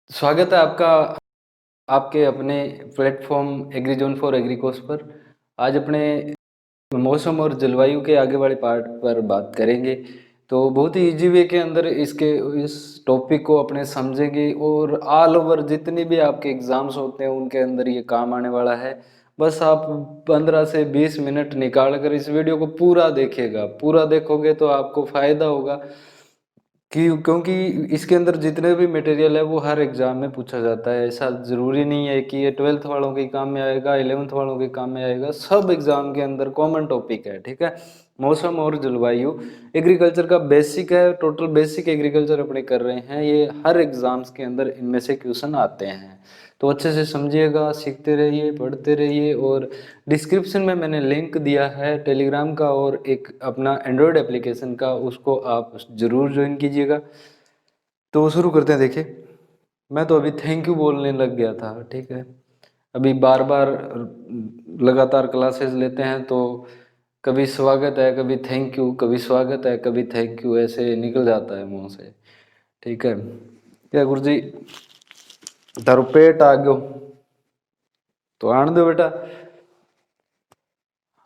स्वागत है आपका आपके अपने प्लेटफॉर्म एग्रीजोन फॉर एग्रीकोर्स पर। आज अपने मौसम और जलवायु के आगे वाले पार्ट पर बात करेंगे। तो बहुत ही इजी वे के अंदर इस टॉपिक को अपने समझेंगे और ऑल ओवर जितने भी आपके एग्जाम्स होते हैं उनके अंदर ये काम आने वाला है। बस आप 15 से 20 मिनट निकाल कर इस वीडियो को पूरा देखिएगा। पूरा देखोगे तो आपको फ़ायदा होगा क्योंकि इसके अंदर जितने भी मटेरियल है वो हर एग्जाम में पूछा जाता है। ऐसा ज़रूरी नहीं है कि ये 12th वालों के काम में आएगा, 11th वालों के काम में आएगा। सब एग्जाम के अंदर कॉमन टॉपिक है, ठीक है। मौसम और जलवायु एग्रीकल्चर का बेसिक है, टोटल बेसिक एग्रीकल्चर अपने कर रहे हैं। ये हर एग्जाम्स के अंदर इनमें से क्वेश्चन आते हैं। तो अच्छे से समझिएगा, सीखते रहिए, पढ़ते रहिए। और डिस्क्रिप्शन में मैंने लिंक दिया है टेलीग्राम का और एक अपना एंड्रॉयड एप्लीकेशन का, उसको आप ज़रूर ज्वाइन कीजिएगा। तो शुरू करते हैं। देखिए, मैं तो अभी थैंक यू बोलने लग गया था, ठीक है। अभी बार बार लगातार क्लासेस लेते हैं तो कभी स्वागत है, कभी थैंक यू, कभी स्वागत है, कभी थैंक यू, ऐसे निकल जाता है मुंह से, ठीक है। क्या गुरु जी तारो पेट आ गयो तो आन दो बेटा।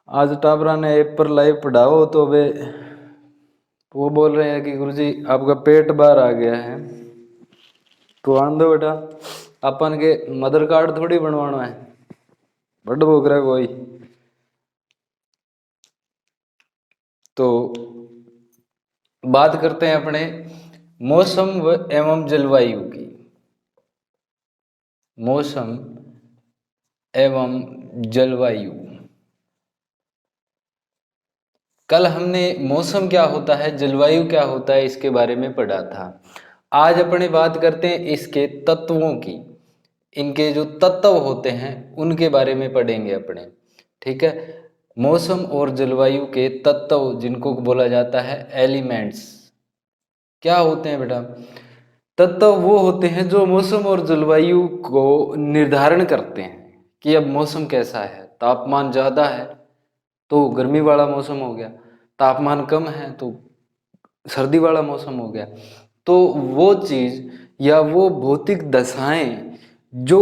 आज टाबरा ने ऐप पर लाइव पढ़ाओ तो वे वो बोल रहे हैं कि गुरुजी आपका पेट बाहर आ गया है तो आन दो बेटा। अपन के मदर कार्ड थोड़ी बनवाना है, बड़ भोग रहा है कोई। तो बात करते हैं अपने मौसम एवं जलवायु की। मौसम एवं जलवायु, कल हमने मौसम क्या होता है, जलवायु क्या होता है, इसके बारे में पढ़ा था। आज अपने बात करते हैं इसके तत्वों की। इनके जो तत्व होते हैं उनके बारे में पढ़ेंगे अपने, ठीक है। मौसम और जलवायु के तत्व जिनको बोला जाता है एलिमेंट्स, क्या होते हैं बेटा? तत्व वो होते हैं जो मौसम और जलवायु को निर्धारण करते हैं कि अब मौसम कैसा है। तापमान ज़्यादा है तो गर्मी वाला मौसम हो गया, तापमान कम है तो सर्दी वाला मौसम हो गया। तो वो चीज़ या वो भौतिक दशाएं जो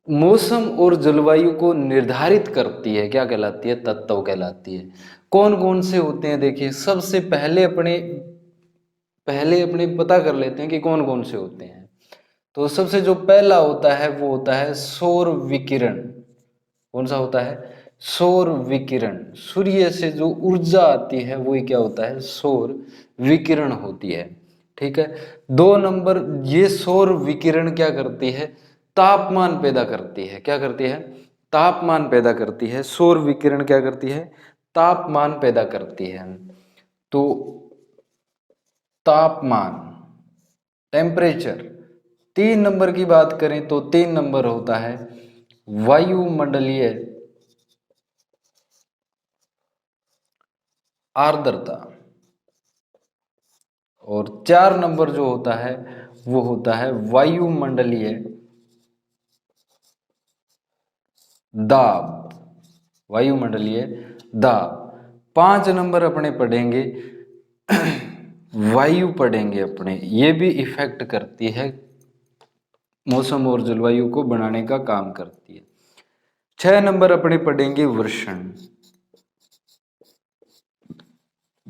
मौसम और जलवायु को निर्धारित करती है क्या कहलाती है? तत्व कहलाती है। कौन कौन से होते हैं? देखिए, सबसे पहले अपने पता कर लेते हैं कि कौन कौन से होते हैं। तो सबसे जो पहला होता है वो होता है सौर विकिरण। कौन सा होता है? सौर विकिरण। सूर्य से जो ऊर्जा आती है वही क्या होता है? सौर विकिरण होती है, ठीक है। 2 नंबर, ये सौर विकिरण क्या करती है? तापमान पैदा करती है। क्या करती है? तापमान पैदा करती है। सौर विकिरण क्या करती है? तापमान पैदा करती है। तो तापमान, टेम्परेचर। 3 नंबर की बात करें तो 3 नंबर होता है वायुमंडलीय आर्द्रता। और 4 नंबर जो होता है वो होता है वायुमंडलीय दाब। वायुमंडलीय दाब। 5 नंबर अपने पढ़ेंगे वायु पढ़ेंगे अपने, ये भी इफेक्ट करती है, मौसम और जलवायु को बनाने का काम करती है। 6 नंबर अपने पढ़ेंगे वर्षण,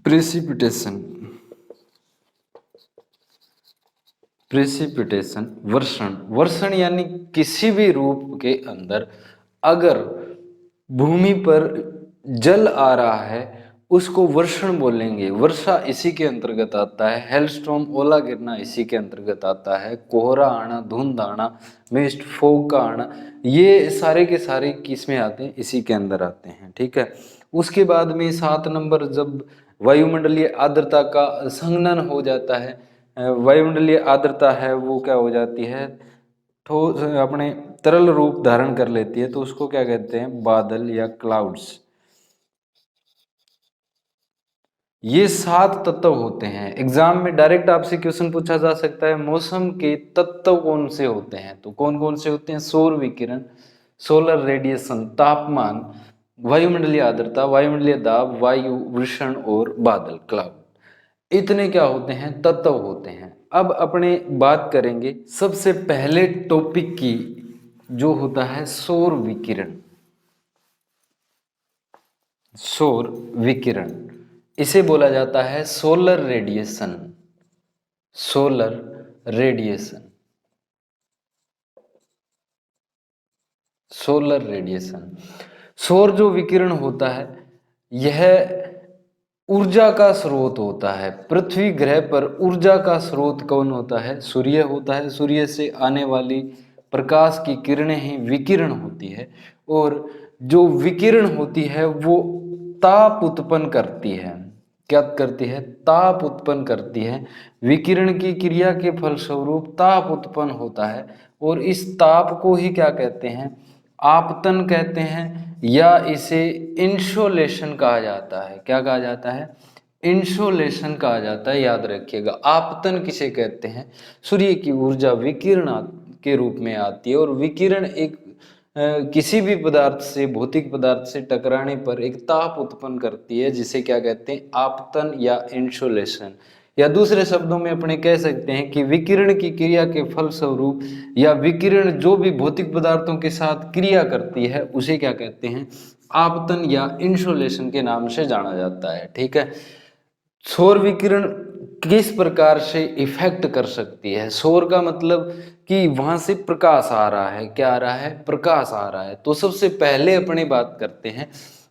प्रेसिपिटेशन। प्रेसिपिटेशन, वर्षण। वर्षण यानी किसी भी रूप के अंदर अगर भूमि पर जल आ रहा है उसको वर्षण बोलेंगे। वर्षा इसी के अंतर्गत आता है। हेलस्टॉर्म, ओला गिरना इसी के अंतर्गत आता है। कोहरा आना, धुंध आना, मिस्ट, फोग का आना, ये सारे के सारे किसमें आते हैं? इसी के अंदर आते हैं, ठीक है। उसके बाद में 7 नंबर, जब वायुमंडलीय आर्द्रता का संघनन हो जाता है, वायुमंडलीय आर्द्रता है वो क्या हो जाती है? ठोस अपने तरल रूप धारण कर लेती है, तो उसको क्या कहते हैं? बादल या क्लाउड्स। ये 7 तत्व होते हैं। एग्जाम में डायरेक्ट आपसे क्वेश्चन पूछा जा सकता है मौसम के तत्व कौन से होते हैं? तो कौन कौन से होते हैं? सौर विकिरण, सोलर रेडिएशन, तापमान, वायुमंडलीय आर्द्रता, वायुमंडलीय दाब, वायु, वृषण और बादल, क्लाउड। इतने क्या होते हैं? तत्व होते हैं। अब अपने बात करेंगे सबसे पहले टॉपिक की, जो होता है सौर विकिरण। सौर विकिरण इसे बोला जाता है solar radiation. Solar radiation, solar radiation. सौर जो विकिरण होता है यह ऊर्जा का स्रोत होता है। पृथ्वी ग्रह पर ऊर्जा का स्रोत कौन होता है? सूर्य होता है। सूर्य से आने वाली प्रकाश की किरणें ही विकिरण होती है, और जो विकिरण होती है वो ताप उत्पन्न करती है। क्या करती है? ताप उत्पन्न करती है। विकिरण की क्रिया के फलस्वरूप ताप उत्पन्न होता है, और इस ताप को ही क्या कहते हैं? आपतन कहते हैं, या इसे इंसोलेशन कहा जाता है। क्या कहा जाता है? इंसोलेशन कहा जाता है। याद रखिएगा, आपतन किसे कहते हैं? सूर्य की ऊर्जा विकिरण के रूप में आती है, और विकिरण एक किसी भी पदार्थ से, भौतिक पदार्थ से टकराने पर एक ताप उत्पन्न करती है, जिसे क्या कहते हैं? आपतन या इंसोलेशन। या दूसरे शब्दों में अपने कह सकते हैं कि विकिरण की क्रिया के फलस्वरूप, या विकिरण जो भी भौतिक पदार्थों के साथ क्रिया करती है, उसे क्या कहते हैं? आपतन या इंसोलेशन के नाम से जाना जाता है। ठीक है। सौर विकिरण किस प्रकार से इफेक्ट कर सकती है? सौर का मतलब कि वहां से प्रकाश आ रहा है। क्या आ रहा है? प्रकाश आ रहा है। तो सबसे पहले अपनी बात करते हैं,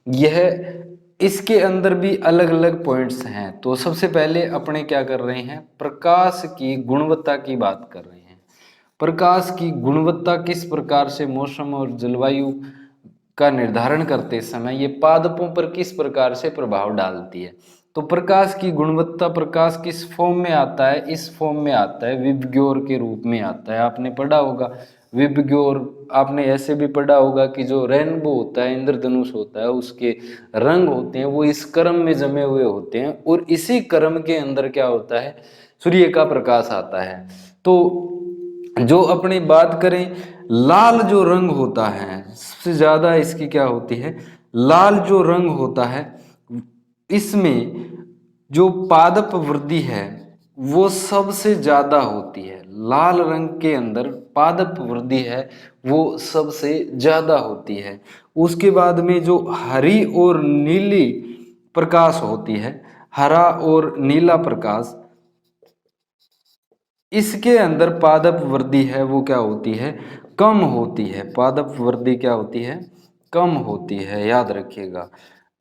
यह इसके अंदर भी अलग अलग पॉइंट्स हैं। तो सबसे पहले अपने क्या कर रहे हैं? प्रकाश की गुणवत्ता की बात कर रहे हैं। प्रकाश की गुणवत्ता किस प्रकार से मौसम और जलवायु का निर्धारण करते समय ये पादपों पर किस प्रकार से प्रभाव डालती है। तो प्रकाश की गुणवत्ता, प्रकाश किस फॉर्म में आता है? इस फॉर्म में आता है, विबग्योर के रूप में आता है। आपने पढ़ा होगा विबग्योर। आपने ऐसे भी पढ़ा होगा कि जो रेनबो होता है, इंद्रधनुष होता है, उसके रंग होते हैं वो इस क्रम में जमे हुए होते हैं, और इसी क्रम के अंदर क्या होता है? सूर्य का प्रकाश आता है। तो जो अपनी बात करें, लाल जो रंग होता है सबसे ज्यादा इसकी क्या होती है? लाल जो रंग होता है, इसमें जो पादप वृद्धि है वो सबसे ज्यादा होती है। लाल रंग के अंदर पादप वृद्धि है वो सबसे ज्यादा होती है। उसके बाद में जो हरी और नीली प्रकाश होती है, हरा और नीला प्रकाश, इसके अंदर पादप वृद्धि है वो क्या होती है? कम होती है। पादप वृद्धि क्या होती है? कम होती है। याद रखिएगा,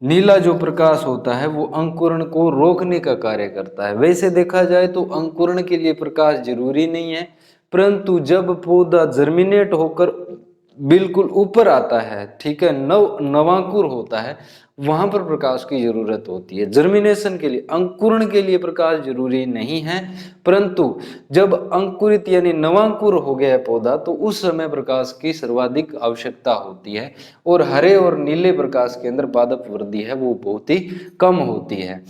नीला जो प्रकाश होता है वो अंकुरण को रोकने का कार्य करता है। वैसे देखा जाए तो अंकुरण के लिए प्रकाश जरूरी नहीं है, परंतु जब पौधा जर्मिनेट होकर बिल्कुल ऊपर आता है, ठीक है, नवांकुर होता है, वहां पर प्रकाश की जरूरत होती है। जर्मिनेशन के लिए, अंकुरण के लिए प्रकाश जरूरी नहीं है, परंतु जब अंकुरित यानी नवांकुर हो गया है पौधा, तो उस समय प्रकाश की सर्वाधिक आवश्यकता होती है। और हरे और नीले प्रकाश के अंदर पादप वृद्धि है वो बहुत ही कम होती है।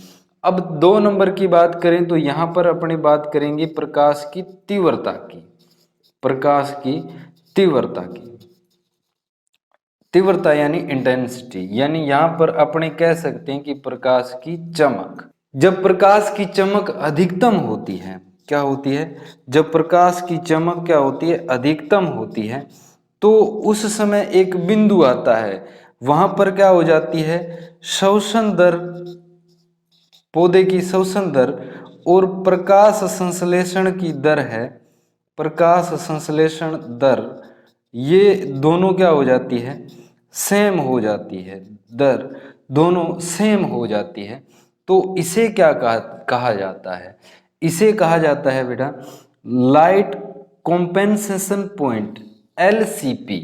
अब 2 नंबर की बात करें तो यहां पर अपनी बात करेंगे प्रकाश की तीव्रता की। प्रकाश की तीव्रता की, तीव्रता यानी इंटेंसिटी, यानी यहां पर अपने कह सकते हैं कि प्रकाश की चमक। जब प्रकाश की चमक अधिकतम होती है, क्या होती है? जब प्रकाश की चमक क्या होती है? अधिकतम होती है, तो उस समय एक बिंदु आता है, वहां पर क्या हो जाती है? श्वसन दर, पौधे की श्वसन दर और प्रकाश संश्लेषण की दर है, प्रकाश संश्लेषण दर, ये दोनों क्या हो जाती है? सेम हो जाती है। दर दोनों सेम हो जाती है। तो इसे क्या कहा जाता है? इसे कहा जाता है बेटा लाइट कॉम्पेंसेशन पॉइंट, LCP।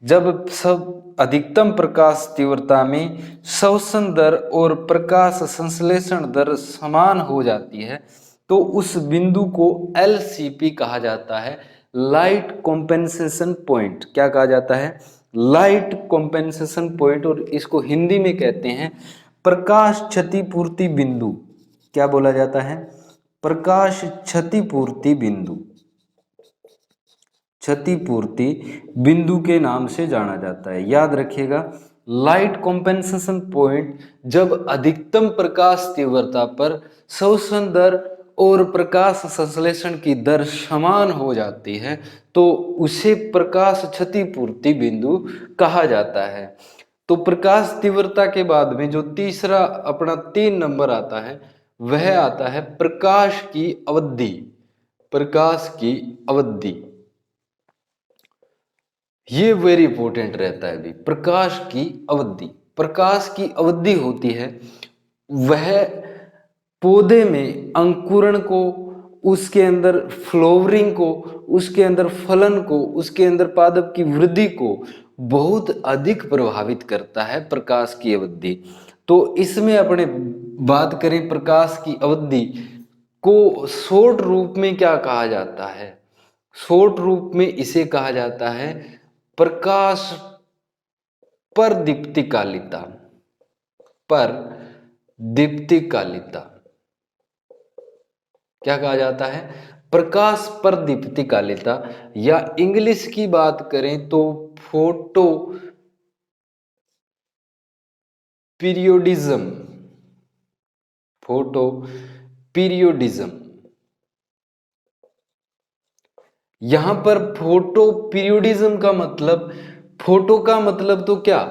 जब सब अधिकतम प्रकाश तीव्रता में श्वसन दर और प्रकाश संश्लेषण दर समान हो जाती है, तो उस बिंदु को LCP कहा जाता है, लाइट कॉम्पेंसेशन पॉइंट। क्या कहा जाता है? Light compensation point. और इसको हिंदी में कहते हैं प्रकाश क्षतिपूर्ति बिंदु। क्या बोला जाता है? प्रकाश क्षतिपूर्ति बिंदु। क्षतिपूर्ति बिंदु के नाम से जाना जाता है। याद रखिएगा, लाइट कॉम्पेंसेशन पॉइंट जब अधिकतम प्रकाश तीव्रता पर श्वसन दर और प्रकाश संश्लेषण की दर समान हो जाती है तो उसे प्रकाश क्षतिपूर्ति बिंदु कहा जाता है। तो प्रकाश तीव्रता के बाद में जो तीसरा अपना 3 नंबर आता है वह आता है प्रकाश की अवधि। प्रकाश की अवधि ये वेरी इंपॉर्टेंट रहता है भी। प्रकाश की अवधि, प्रकाश की अवधि होती है वह पौधे में अंकुरण को, उसके अंदर फ्लावरिंग को, उसके अंदर फलन को, उसके अंदर पादप की वृद्धि को बहुत अधिक प्रभावित करता है प्रकाश की अवधि। तो इसमें अपने बात करें प्रकाश की अवधि को शॉर्ट रूप में क्या कहा जाता है, शॉर्ट रूप में इसे कहा जाता है प्रकाश पर दीप्तिकालिता। पर दीप्तिकालिता क्या कहा जाता है, प्रकाश पर दीप्तिकालिता, या इंग्लिश की बात करें तो फोटो पीरियोडिज्म। फोटो पीरियोडिज्म, यहां पर फोटो पीरियोडिज्म का मतलब, फोटो का मतलब तो क्या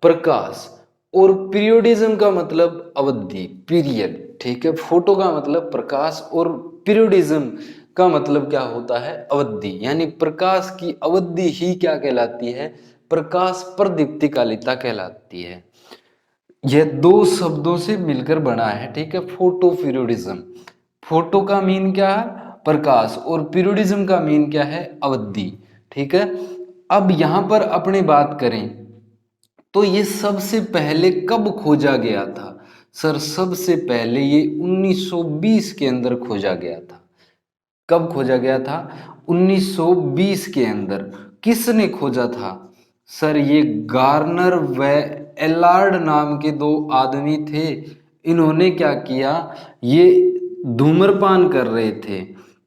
प्रकाश, और पीरियोडिज्म का मतलब अवधि, पीरियड। ठीक है, फोटो का मतलब प्रकाश और पीरियोडिज्म का मतलब क्या होता है अवधि, यानी प्रकाश की अवधि ही क्या कहलाती है, प्रकाश पर दीप्तिकालिता कहलाती है। यह 2 शब्दों से मिलकर बना है। ठीक है, फोटो पीरियोडिज्म, फोटो का मीन क्या है प्रकाश और पीरियोडिज्म का मीन क्या है अवधि। ठीक है, अब यहां पर अपनी बात करें तो ये सबसे पहले कब खोजा गया था सर, सबसे पहले ये 1920 के अंदर खोजा गया था। कब खोजा गया था 1920 के अंदर। किसने खोजा था सर, ये गार्नर व एलार्ड नाम के 2 आदमी थे। इन्होंने क्या किया, ये धूम्रपान कर रहे थे,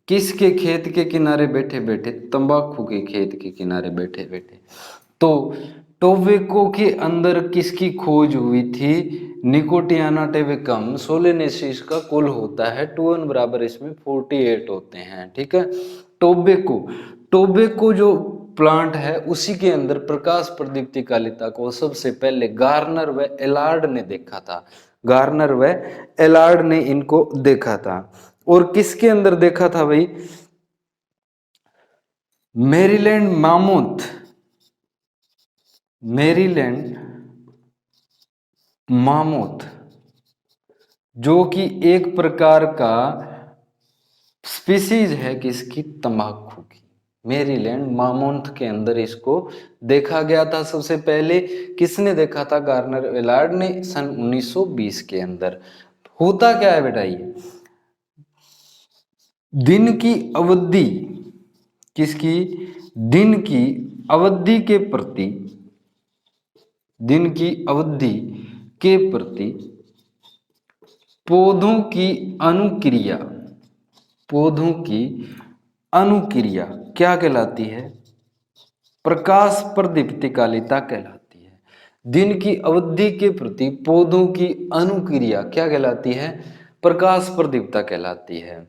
किसके खेत के किनारे बैठे बैठे, तंबाकू के खेत के किनारे बैठे बैठे। तो टोबैको के अंदर किसकी खोज हुई थी, निकोटियाना टेबेकम सोलेनेसिस का कुल होता है 2n बराबर इसमें 48 होते हैं। ठीक है, टोबैको, टोबैको जो प्लांट है उसी के अंदर प्रकाश प्रदीप्तिकालिता को सबसे पहले गार्नर व एलार्ड ने देखा था। गार्नर व एलार्ड ने इनको देखा था। और किसके अंदर देखा था भाई, मैरीलैंड मामूथ, मैरीलैंड मामूथ जो कि एक प्रकार का स्पीसीज है किसकी, तंबाकू की। मैरीलैंड मामूथ के अंदर इसको देखा गया था सबसे पहले। किसने देखा था, गार्नर एलार्ड ने सन 1920 के अंदर। होता क्या है बेटा, ये दिन की अवधि, किसकी, दिन की अवधि के प्रति, दिन की अवधि के प्रति पौधों की अनुक्रिया, पौधों की अनुक्रिया क्या कहलाती है, प्रकाश प्रदीप्तिकालिता कहलाती है। दिन की अवधि के प्रति पौधों की अनुक्रिया क्या कहलाती है, प्रकाश प्रदीप्ता कहलाती है।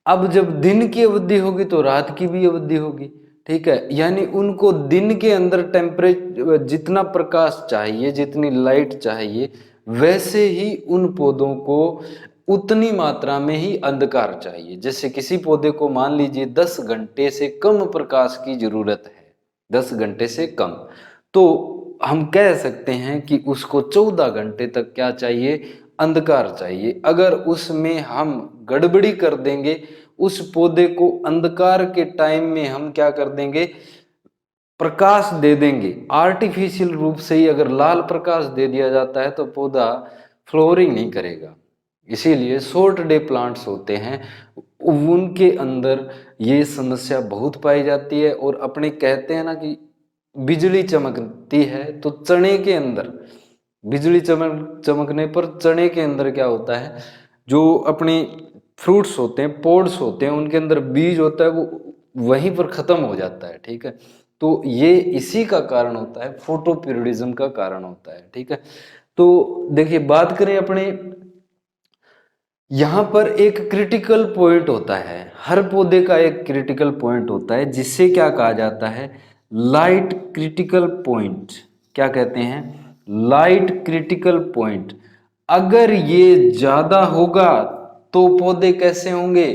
अब जब दिन की अवधि होगी तो रात की भी अवधि होगी। ठीक है, यानी उनको दिन के अंदर टेम्परेचर जितना प्रकाश चाहिए, जितनी लाइट चाहिए, वैसे ही उन पौधों को उतनी मात्रा में ही अंधकार चाहिए। जैसे किसी पौधे को मान लीजिए 10 घंटे से कम प्रकाश की जरूरत है, 10 घंटे से कम, तो हम कह सकते हैं कि उसको 14 घंटे तक क्या चाहिए, अंधकार चाहिए। अगर उसमें हम गड़बड़ी कर देंगे, उस पौधे को अंधकार के टाइम में हम क्या कर देंगे, प्रकाश दे देंगे, आर्टिफिशियल रूप से ही अगर लाल प्रकाश दे दिया जाता है तो पौधा फ्लोरिंग नहीं करेगा। इसीलिए शॉर्ट डे प्लांट्स होते हैं, उनके अंदर ये समस्या बहुत पाई जाती है। और अपने कहते हैं ना कि बिजली चमकती है तो चने के अंदर, बिजली चमकने पर चने के अंदर क्या होता है, जो अपने फ्रूट्स होते हैं, पोड्स होते हैं, उनके अंदर बीज होता है, वो वहीं पर खत्म हो जाता है। ठीक है, तो ये इसी का कारण होता है, फोटो पीरियडिज्म का कारण होता है। ठीक है, तो देखिए बात करें अपने यहाँ पर एक क्रिटिकल पॉइंट होता है, हर पौधे का एक क्रिटिकल पॉइंट होता है जिससे क्या कहा जाता है, लाइट क्रिटिकल पॉइंट। क्या कहते हैं, लाइट क्रिटिकल पॉइंट। अगर ये ज्यादा होगा तो पौधे कैसे होंगे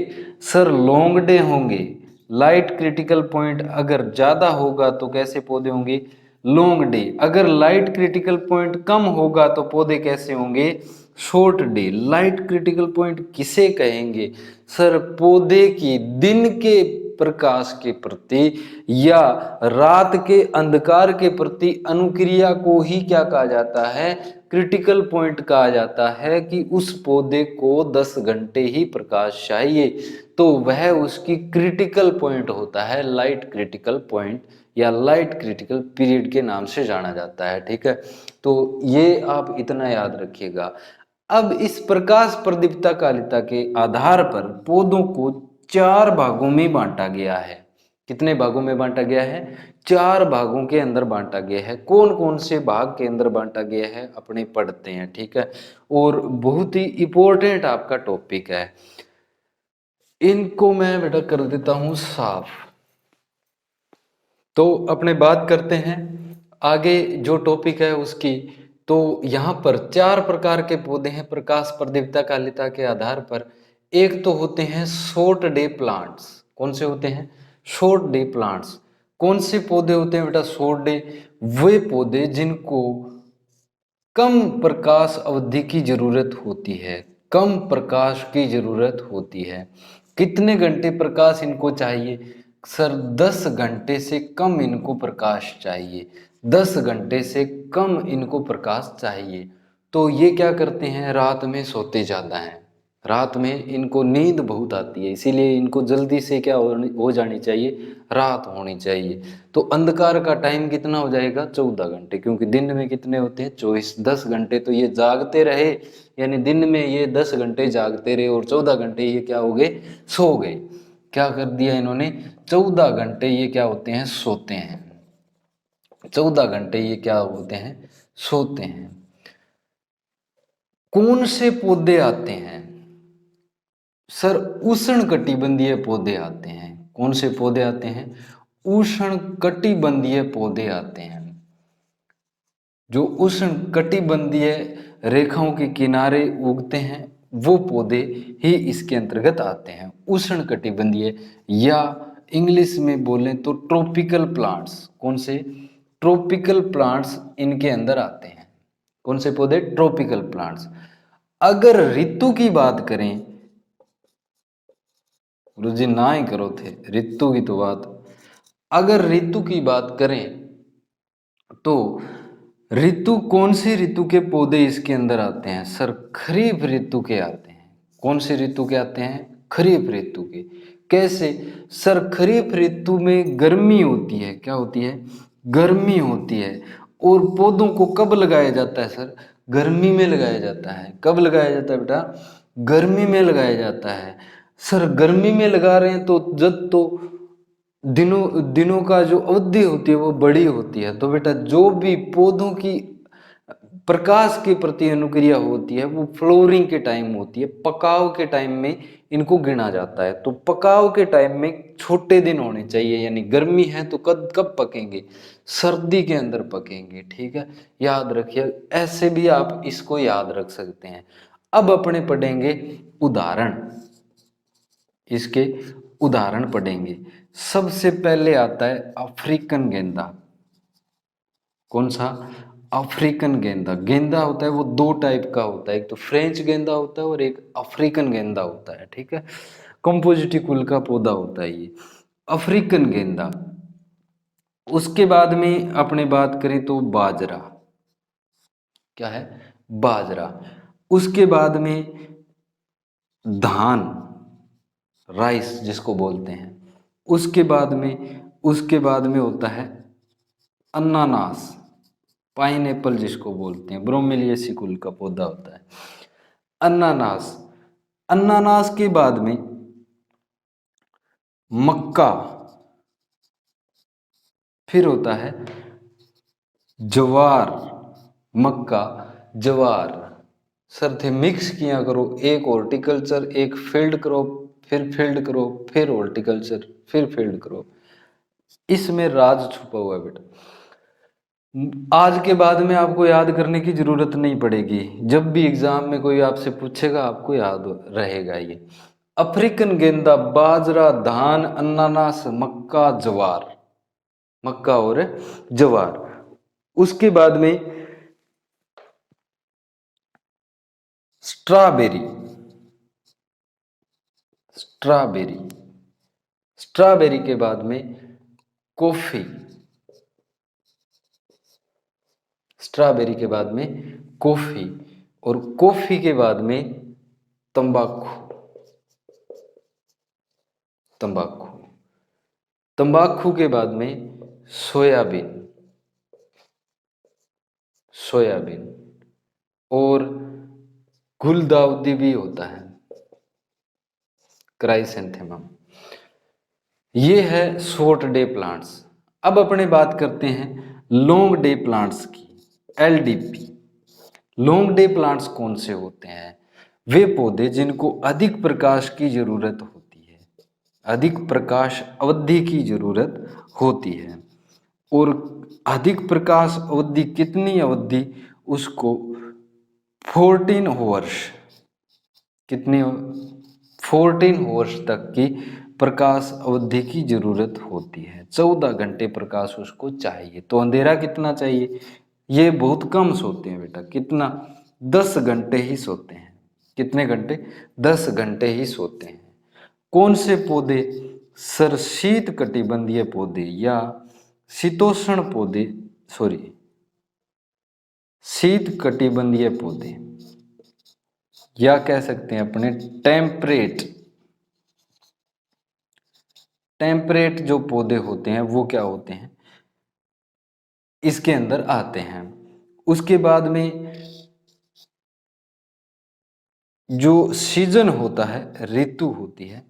सर, लॉन्ग डे होंगे। लाइट क्रिटिकल पॉइंट अगर ज्यादा होगा तो कैसे पौधे होंगे, लॉन्ग डे। अगर लाइट क्रिटिकल पॉइंट कम होगा तो पौधे कैसे होंगे, short day. Light critical point किसे कहेंगे सर, पौधे की दिन के प्रकाश के प्रति या रात के अंधकार के प्रति अनुक्रिया को ही क्या कहा जाता है, क्रिटिकल पॉइंट कहा जाता है। कि उस पौधे को 10 घंटे ही प्रकाश चाहिए तो वह उसकी क्रिटिकल पॉइंट होता है, लाइट क्रिटिकल पॉइंट या लाइट क्रिटिकल पीरियड के नाम से जाना जाता है। ठीक है, तो ये आप इतना याद रखिएगा। अब इस प्रकाश प्रदीप्ता कालिता के आधार पर पौधों को 4 भागों में बांटा गया है। कितने भागों में बांटा गया है, 4 भागों के अंदर बांटा गया है। कौन कौन से भाग के अंदर बांटा गया है अपने पढ़ते हैं। ठीक है, और बहुत ही इंपॉर्टेंट आपका टॉपिक है, इनको मैं बेटा कर देता हूं साफ। तो अपने बात करते हैं आगे जो टॉपिक है उसकी। तो यहाँ पर 4 प्रकार के पौधे हैं प्रकाश प्रदीप्ता कालिता के आधार पर। एक तो होते हैं शॉर्ट डे प्लांट्स। कौन से होते हैं, शॉर्ट डे प्लांट्स। कौन से पौधे होते हैं बेटा शॉर्ट डे, वे पौधे जिनको कम प्रकाश अवधि की जरूरत होती है, कम प्रकाश की जरूरत होती है। कितने घंटे प्रकाश इनको चाहिए सर, 10 घंटे से कम इनको प्रकाश चाहिए, 10 घंटे से कम इनको प्रकाश चाहिए। तो ये क्या करते हैं, रात में सोते ज़्यादा हैं, रात में इनको नींद बहुत आती है, इसीलिए इनको जल्दी से क्या हो जानी चाहिए, रात होनी चाहिए। तो अंधकार का टाइम कितना हो जाएगा, 14 घंटे, क्योंकि दिन में कितने होते हैं 24, 10 घंटे तो ये जागते रहे, यानी दिन में ये 10 घंटे जागते रहे और 14 घंटे ये क्या हो गए, सो गए। क्या कर दिया इन्होंने, 14 घंटे ये क्या होते हैं, सोते हैं, 14 घंटे ये क्या होते हैं, सोते हैं। कौन से पौधे आते हैं सर, उष्ण कटिबंधीय पौधे आते हैं। कौन से पौधे आते हैं, उष्ण कटिबंधीय पौधे आते हैं। जो उष्ण कटिबंधीय रेखाओं के किनारे उगते हैं वो पौधे ही इसके अंतर्गत आते हैं, उष्ण कटिबंधीय, या इंग्लिश में बोलें तो ट्रॉपिकल प्लांट्स। कौन से, ट्रॉपिकल प्लांट्स इनके अंदर आते हैं। कौन से पौधे, ट्रॉपिकल प्लांट्स। अगर ऋतु की बात करें, गुरु जी ना ही करो थे ऋतु की तो बात, अगर ऋतु की बात करें तो ऋतु, कौन सी ऋतु के पौधे इसके अंदर आते हैं सर, खरीफ ऋतु के आते हैं। कौन सी ऋतु के आते हैं, खरीफ ऋतु के। कैसे सर, खरीफ ऋतु में गर्मी होती है, क्या होती है, गर्मी होती है। और पौधों को कब लगाया जाता है सर, गर्मी में लगाया जाता है। कब लगाया जाता है बेटा, गर्मी में लगाया जाता है। सर गर्मी में लगा रहे हैं तो जब तो दिनों दिनों का जो अवधि होती है वो बड़ी होती है, तो बेटा जो भी पौधों की प्रकाश के प्रति अनुक्रिया होती है वो फ्लोरिंग के टाइम होती है, पकाव के टाइम में इनको गिना जाता है। तो पकाव के टाइम में छोटे दिन होने चाहिए, यानी गर्मी है तो कब कब पकेंगे, सर्दी के अंदर पकेंगे। ठीक है, याद रखिए, ऐसे भी आप इसको याद रख सकते हैं। अब अपने पढ़ेंगे उदाहरण, इसके उदाहरण पढ़ेंगे। सबसे पहले आता है अफ्रीकन गेंदा। कौन सा, अफ्रीकन गेंदा। गेंदा होता है वो 2 टाइप का होता है, एक तो फ्रेंच गेंदा होता है और एक अफ्रीकन गेंदा होता है। ठीक है, कंपोजिटी कुल का पौधा होता है ये अफ्रीकन गेंदा। उसके बाद में अपने बात करें तो बाजरा, क्या है, बाजरा। उसके बाद में धान, राइस जिसको बोलते हैं। उसके बाद में होता है अनानास, पाइनएप्पल जिसको बोलते हैं, ब्रोमेलिएसी कुल का पौधा होता है अनानास। अनानास के बाद में मक्का, फिर होता है ज्वार, मक्का, ज्वार, सर थे मिक्स किया करो, एक हॉर्टिकल्चर, एक फील्ड क्रॉप, फिर फील्ड क्रॉप, फिर हॉर्टिकल्चर, फिर फील्ड क्रॉप। इसमें राज छुपा हुआ है बेटा। आज के बाद में आपको याद करने की जरूरत नहीं पड़ेगी, जब भी एग्जाम में कोई आपसे पूछेगा आपको याद रहेगा ये। अफ्रीकन गेंदा, बाजरा, धान, अनानास, मक्का, ज्वार, मक्का और ज्वार। उसके बाद में स्ट्रॉबेरी, स्ट्रॉबेरी, स्ट्रॉबेरी के बाद में कॉफी, स्ट्रॉबेरी के बाद में कॉफी, और कॉफी के बाद में तंबाकू, तंबाकू, तंबाकू के बाद में सोयाबीन, सोयाबीन, और गुलदाउदी भी होता है, क्राइसेंथेमम। ये है शॉर्ट डे प्लांट्स। अब अपने बात करते हैं लॉन्ग डे प्लांट्स की, एलडीपी। लॉन्ग डे प्लांट्स कौन से होते हैं? वे पौधे जिनको अधिक प्रकाश की जरूरत होती है, अधिक प्रकाश अवधि की जरूरत होती है। और अधिक प्रकाश अवधि कितनी अवधि? उसको 14 वर्ष, कितनी? 14 वर्ष तक की प्रकाश अवधि की जरूरत होती है। 14 घंटे प्रकाश उसको चाहिए। तो अंधेरा कितना चाहिए? ये बहुत कम सोते हैं बेटा। कितना? 10 घंटे ही सोते हैं। कितने घंटे? 10 घंटे ही सोते हैं। कौन से पौधे? सर शीत कटिबंधीय पौधे या शीतोष्ण पौधे, सॉरी शीत कटिबंधीय पौधे, या कह सकते हैं अपने टेम्परेट, टेम्परेट जो पौधे होते हैं वो क्या होते हैं, इसके अंदर आते हैं। उसके बाद में जो सीजन होता है, ऋतु होती है।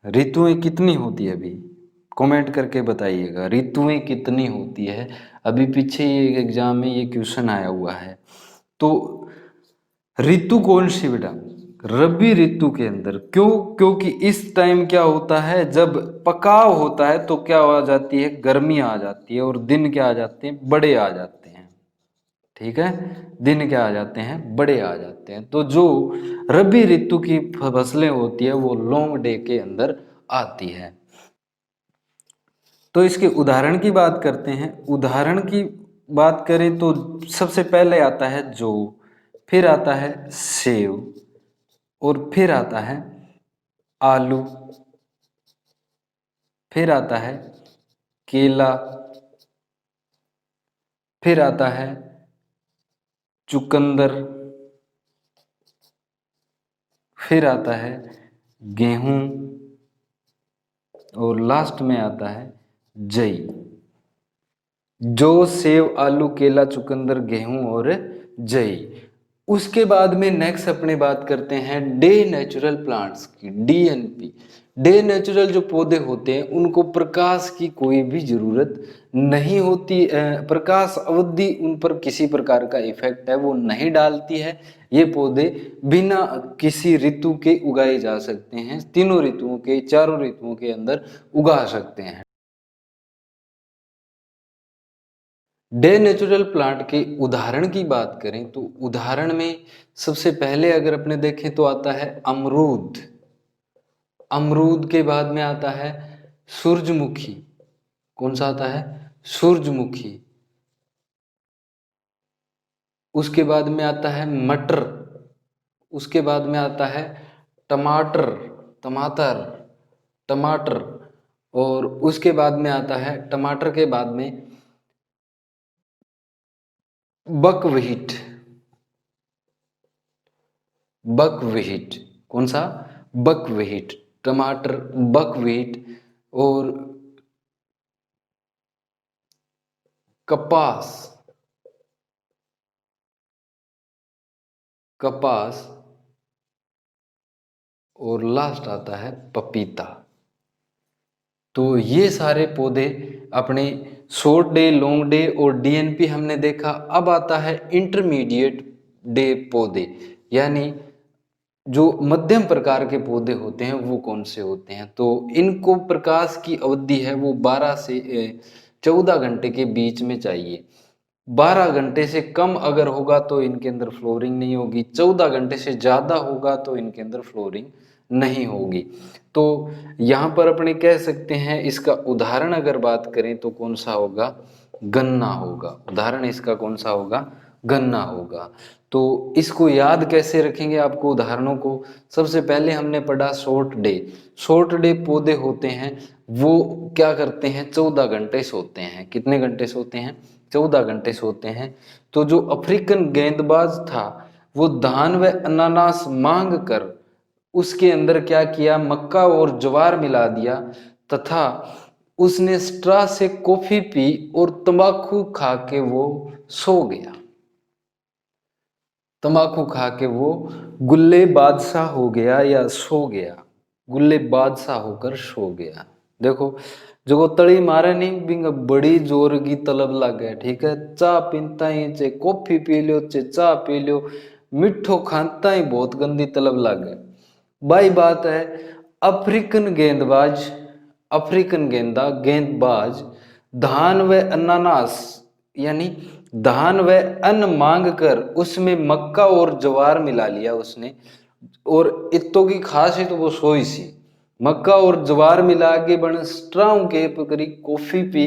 ऋतुएं कितनी होती है? अभी कमेंट करके बताइएगा, ऋतुएं कितनी होती है। अभी पीछे ये एग्जाम में ये क्वेश्चन आया हुआ है। तो ऋतु कौन सी बेटा? रबी ऋतु के अंदर। क्यों? क्योंकि इस टाइम क्या होता है, जब पकाव होता है तो क्या आ जाती है, गर्मी आ जाती है, और दिन क्या आ जाते हैं, बड़े आ जाते हैं। ठीक है, दिन क्या आ जाते हैं, बड़े आ जाते हैं। तो जो रबी ऋतु की फसलें होती है वो लॉन्ग डे के अंदर आती है। तो इसके उदाहरण की बात करते हैं। उदाहरण की बात करें तो सबसे पहले आता है जौ, फिर आता है सेव, और फिर आता है आलू, फिर आता है केला, फिर आता है चुकंदर, फिर आता है गेहूं, और लास्ट में आता है जई। जौ, सेव, आलू, केला, चुकंदर, गेहूं और जई। उसके बाद में नेक्स्ट अपने बात करते हैं डे नेचुरल प्लांट्स की, डीएनपी। डे नेचुरल जो पौधे होते हैं उनको प्रकाश की कोई भी जरूरत नहीं होती, प्रकाश अवधि उन पर किसी प्रकार का इफेक्ट है वो नहीं डालती है। ये पौधे बिना किसी ऋतु के उगाए जा सकते हैं, तीनों ऋतुओं के, चारों ऋतुओं के अंदर उगा सकते हैं। डे नेचुरल प्लांट के उदाहरण की बात करें तो उदाहरण में सबसे पहले अगर अपने देखें तो आता है अमरूद, अमरूद के बाद में आता है सूरजमुखी। कौन सा आता है? सूरजमुखी। उसके बाद में आता है मटर, उसके बाद में आता है टमाटर, टमाटर, टमाटर, और उसके बाद में आता है टमाटर के बाद में बकव्हीट, बकव्हीट। कौन सा? बकव्हीट, टमाटर, बकव्हीट, और कपास, कपास, और लास्ट आता है पपीता। तो ये सारे पौधे अपने शॉर्ट डे, लॉन्ग डे और डीएनपी हमने देखा। अब आता है इंटरमीडिएट डे पौधे। यानी जो मध्यम प्रकार के पौधे होते हैं वो कौन से होते हैं, तो इनको प्रकाश की अवधि है वो 12 से 14 घंटे के बीच में चाहिए। 12 घंटे से कम अगर होगा तो इनके अंदर फ्लोरिंग नहीं होगी, 14 घंटे से ज़्यादा होगा तो इनके अंदर फ्लोरिंग नहीं होगी। तो यहाँ पर अपने कह सकते हैं, इसका उदाहरण अगर बात करें तो कौन सा होगा, गन्ना होगा। उदाहरण इसका कौन सा होगा, गन्ना होगा। तो इसको याद कैसे रखेंगे आपको उदाहरणों को, सबसे पहले हमने पढ़ा शॉर्ट डे। शॉर्ट डे पौधे होते हैं वो क्या करते हैं, 14 घंटे सोते हैं। कितने घंटे सोते हैं, 14 घंटे सोते हैं। तो जो अफ्रीकन गेंदबाज था वो धान व अनानास मांग कर उसके अंदर क्या किया, मक्का और ज्वार मिला दिया तथा उसने स्ट्रा से कॉफी पी और तंबाकू खा के वो सो गया। तंबाकू खा के वो गुल्ले बादशाह हो गया या सो गया, गुल्ले बादशाह होकर सो गया। देखो जो तड़ी मारे नहीं बिंग बड़ी जोर की तलब लग गया, ठीक है। चाह पीता ही चे कॉफी पी लो चे चाह पी लो, मिठो खाता ही बहुत गंदी तलब लग गया। भाई बात है अफ्रीकन गेंदबाज, अफ्रीकन गेंदबाज धान व अनानास यानी धान व अन्न मांग कर उसमें मक्का और ज्वार मिला लिया उसने, और इत्तो की खास है तो वो सोई सी मक्का और ज्वार मिला के बन स्ट्रांग के पकड़ी कॉफी पी।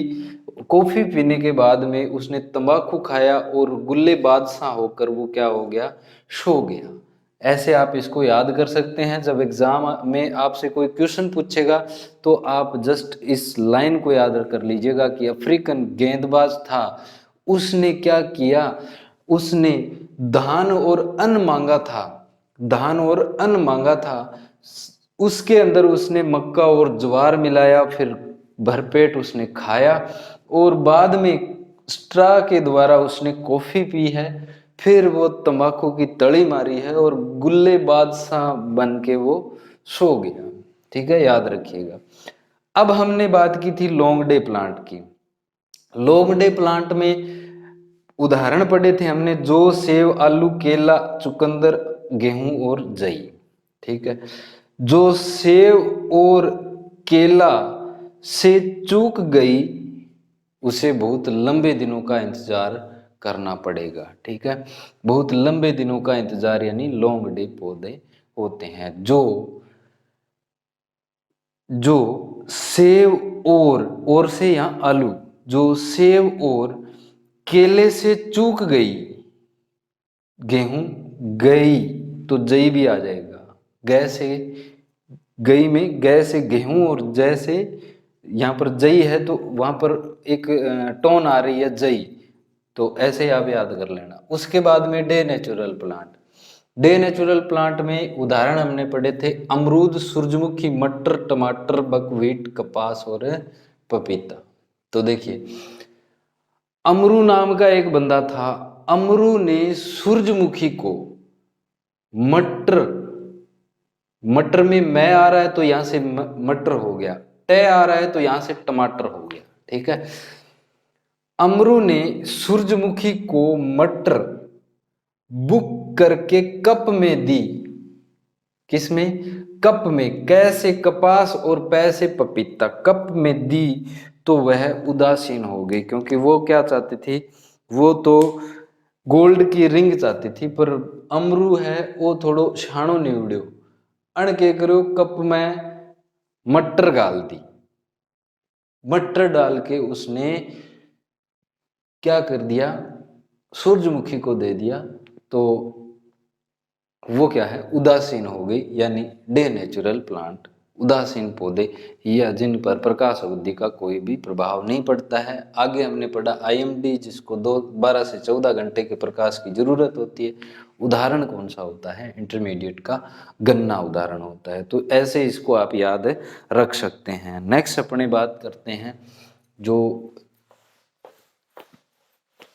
कॉफी पीने के बाद में उसने तंबाकू खाया और गुल्ले बादशाह होकर वो क्या हो गया, सो गया। ऐसे आप इसको याद कर सकते हैं। जब एग्जाम में आपसे कोई क्वेश्चन पूछेगा तो आप जस्ट इस लाइन को याद कर लीजिएगा कि अफ्रीकन गेंदबाज था, उसने क्या किया, उसने धान और अन्न मांगा था, धान और अन्न मांगा था, उसके अंदर उसने मक्का और ज्वार मिलाया, फिर भरपेट उसने खाया और बाद में स्ट्रा के द्वारा उसने कॉफी पी है, फिर वो तंबाकू की तड़ी मारी है और गुल्ले बादशाह बन के वो सो गया। ठीक है, याद रखिएगा। अब हमने बात की थी लॉन्ग डे प्लांट की। लॉन्ग डे प्लांट में उदाहरण पढ़े थे हमने, जौ, सेव, आलू, केला, चुकंदर, गेहूं और जई। ठीक है, जो सेव और केला से चूक गई उसे बहुत लंबे दिनों का इंतजार करना पड़ेगा। ठीक है, बहुत लंबे दिनों का इंतजार यानी लॉन्ग डे पौधे होते हैं। जो जो सेव और से यहां आलू, जो सेव और केले से चूक गई, गेहूं गई तो जई भी आ जाएगा, गै से गई में गै से गेहूं और जय से यहाँ पर जई है तो वहां पर एक टोन आ रही है जई, तो ऐसे ही आप याद कर लेना। उसके बाद में day natural plant. Day natural plant में उदाहरण हमने पढ़े थे अमरूद, सूरजमुखी, मटर, टमाटर, बकव्हीट, कपास और पपीता। तो देखिए अमरू नाम का एक बंदा था, अमरू ने सूरजमुखी को मटर, मटर में मैं आ रहा है तो यहां से मटर हो गया, टे आ रहा है तो यहां से टमाटर हो गया। ठीक है, अमरू ने सूरजमुखी को मटर बुक करके कप में दी, किसमें, कप में, कैसे कपास और पैसे पपीता, कप में दी तो वह उदासीन हो गई, क्योंकि वो क्या चाहती थी, वो तो गोल्ड की रिंग चाहती थी, पर अमरू है वो थोड़ो शाणो निवड़ो, अण के करो कप में मटर डाल दी, मटर डाल के उसने क्या कर दिया, सूरजमुखी को दे दिया, तो वो क्या है, उदासीन हो गई। यानी डे नेचुरल प्लांट उदासीन पौधे या जिन पर प्रकाश अवधि का कोई भी प्रभाव नहीं पड़ता है। आगे हमने पढ़ा आईएमडी, जिसको 12 से 14 घंटे के प्रकाश की जरूरत होती है। उदाहरण कौन सा होता है, इंटरमीडिएट का गन्ना उदाहरण होता है। तो ऐसे इसको आप याद रख सकते हैं। नेक्स्ट अपने बात करते हैं, जो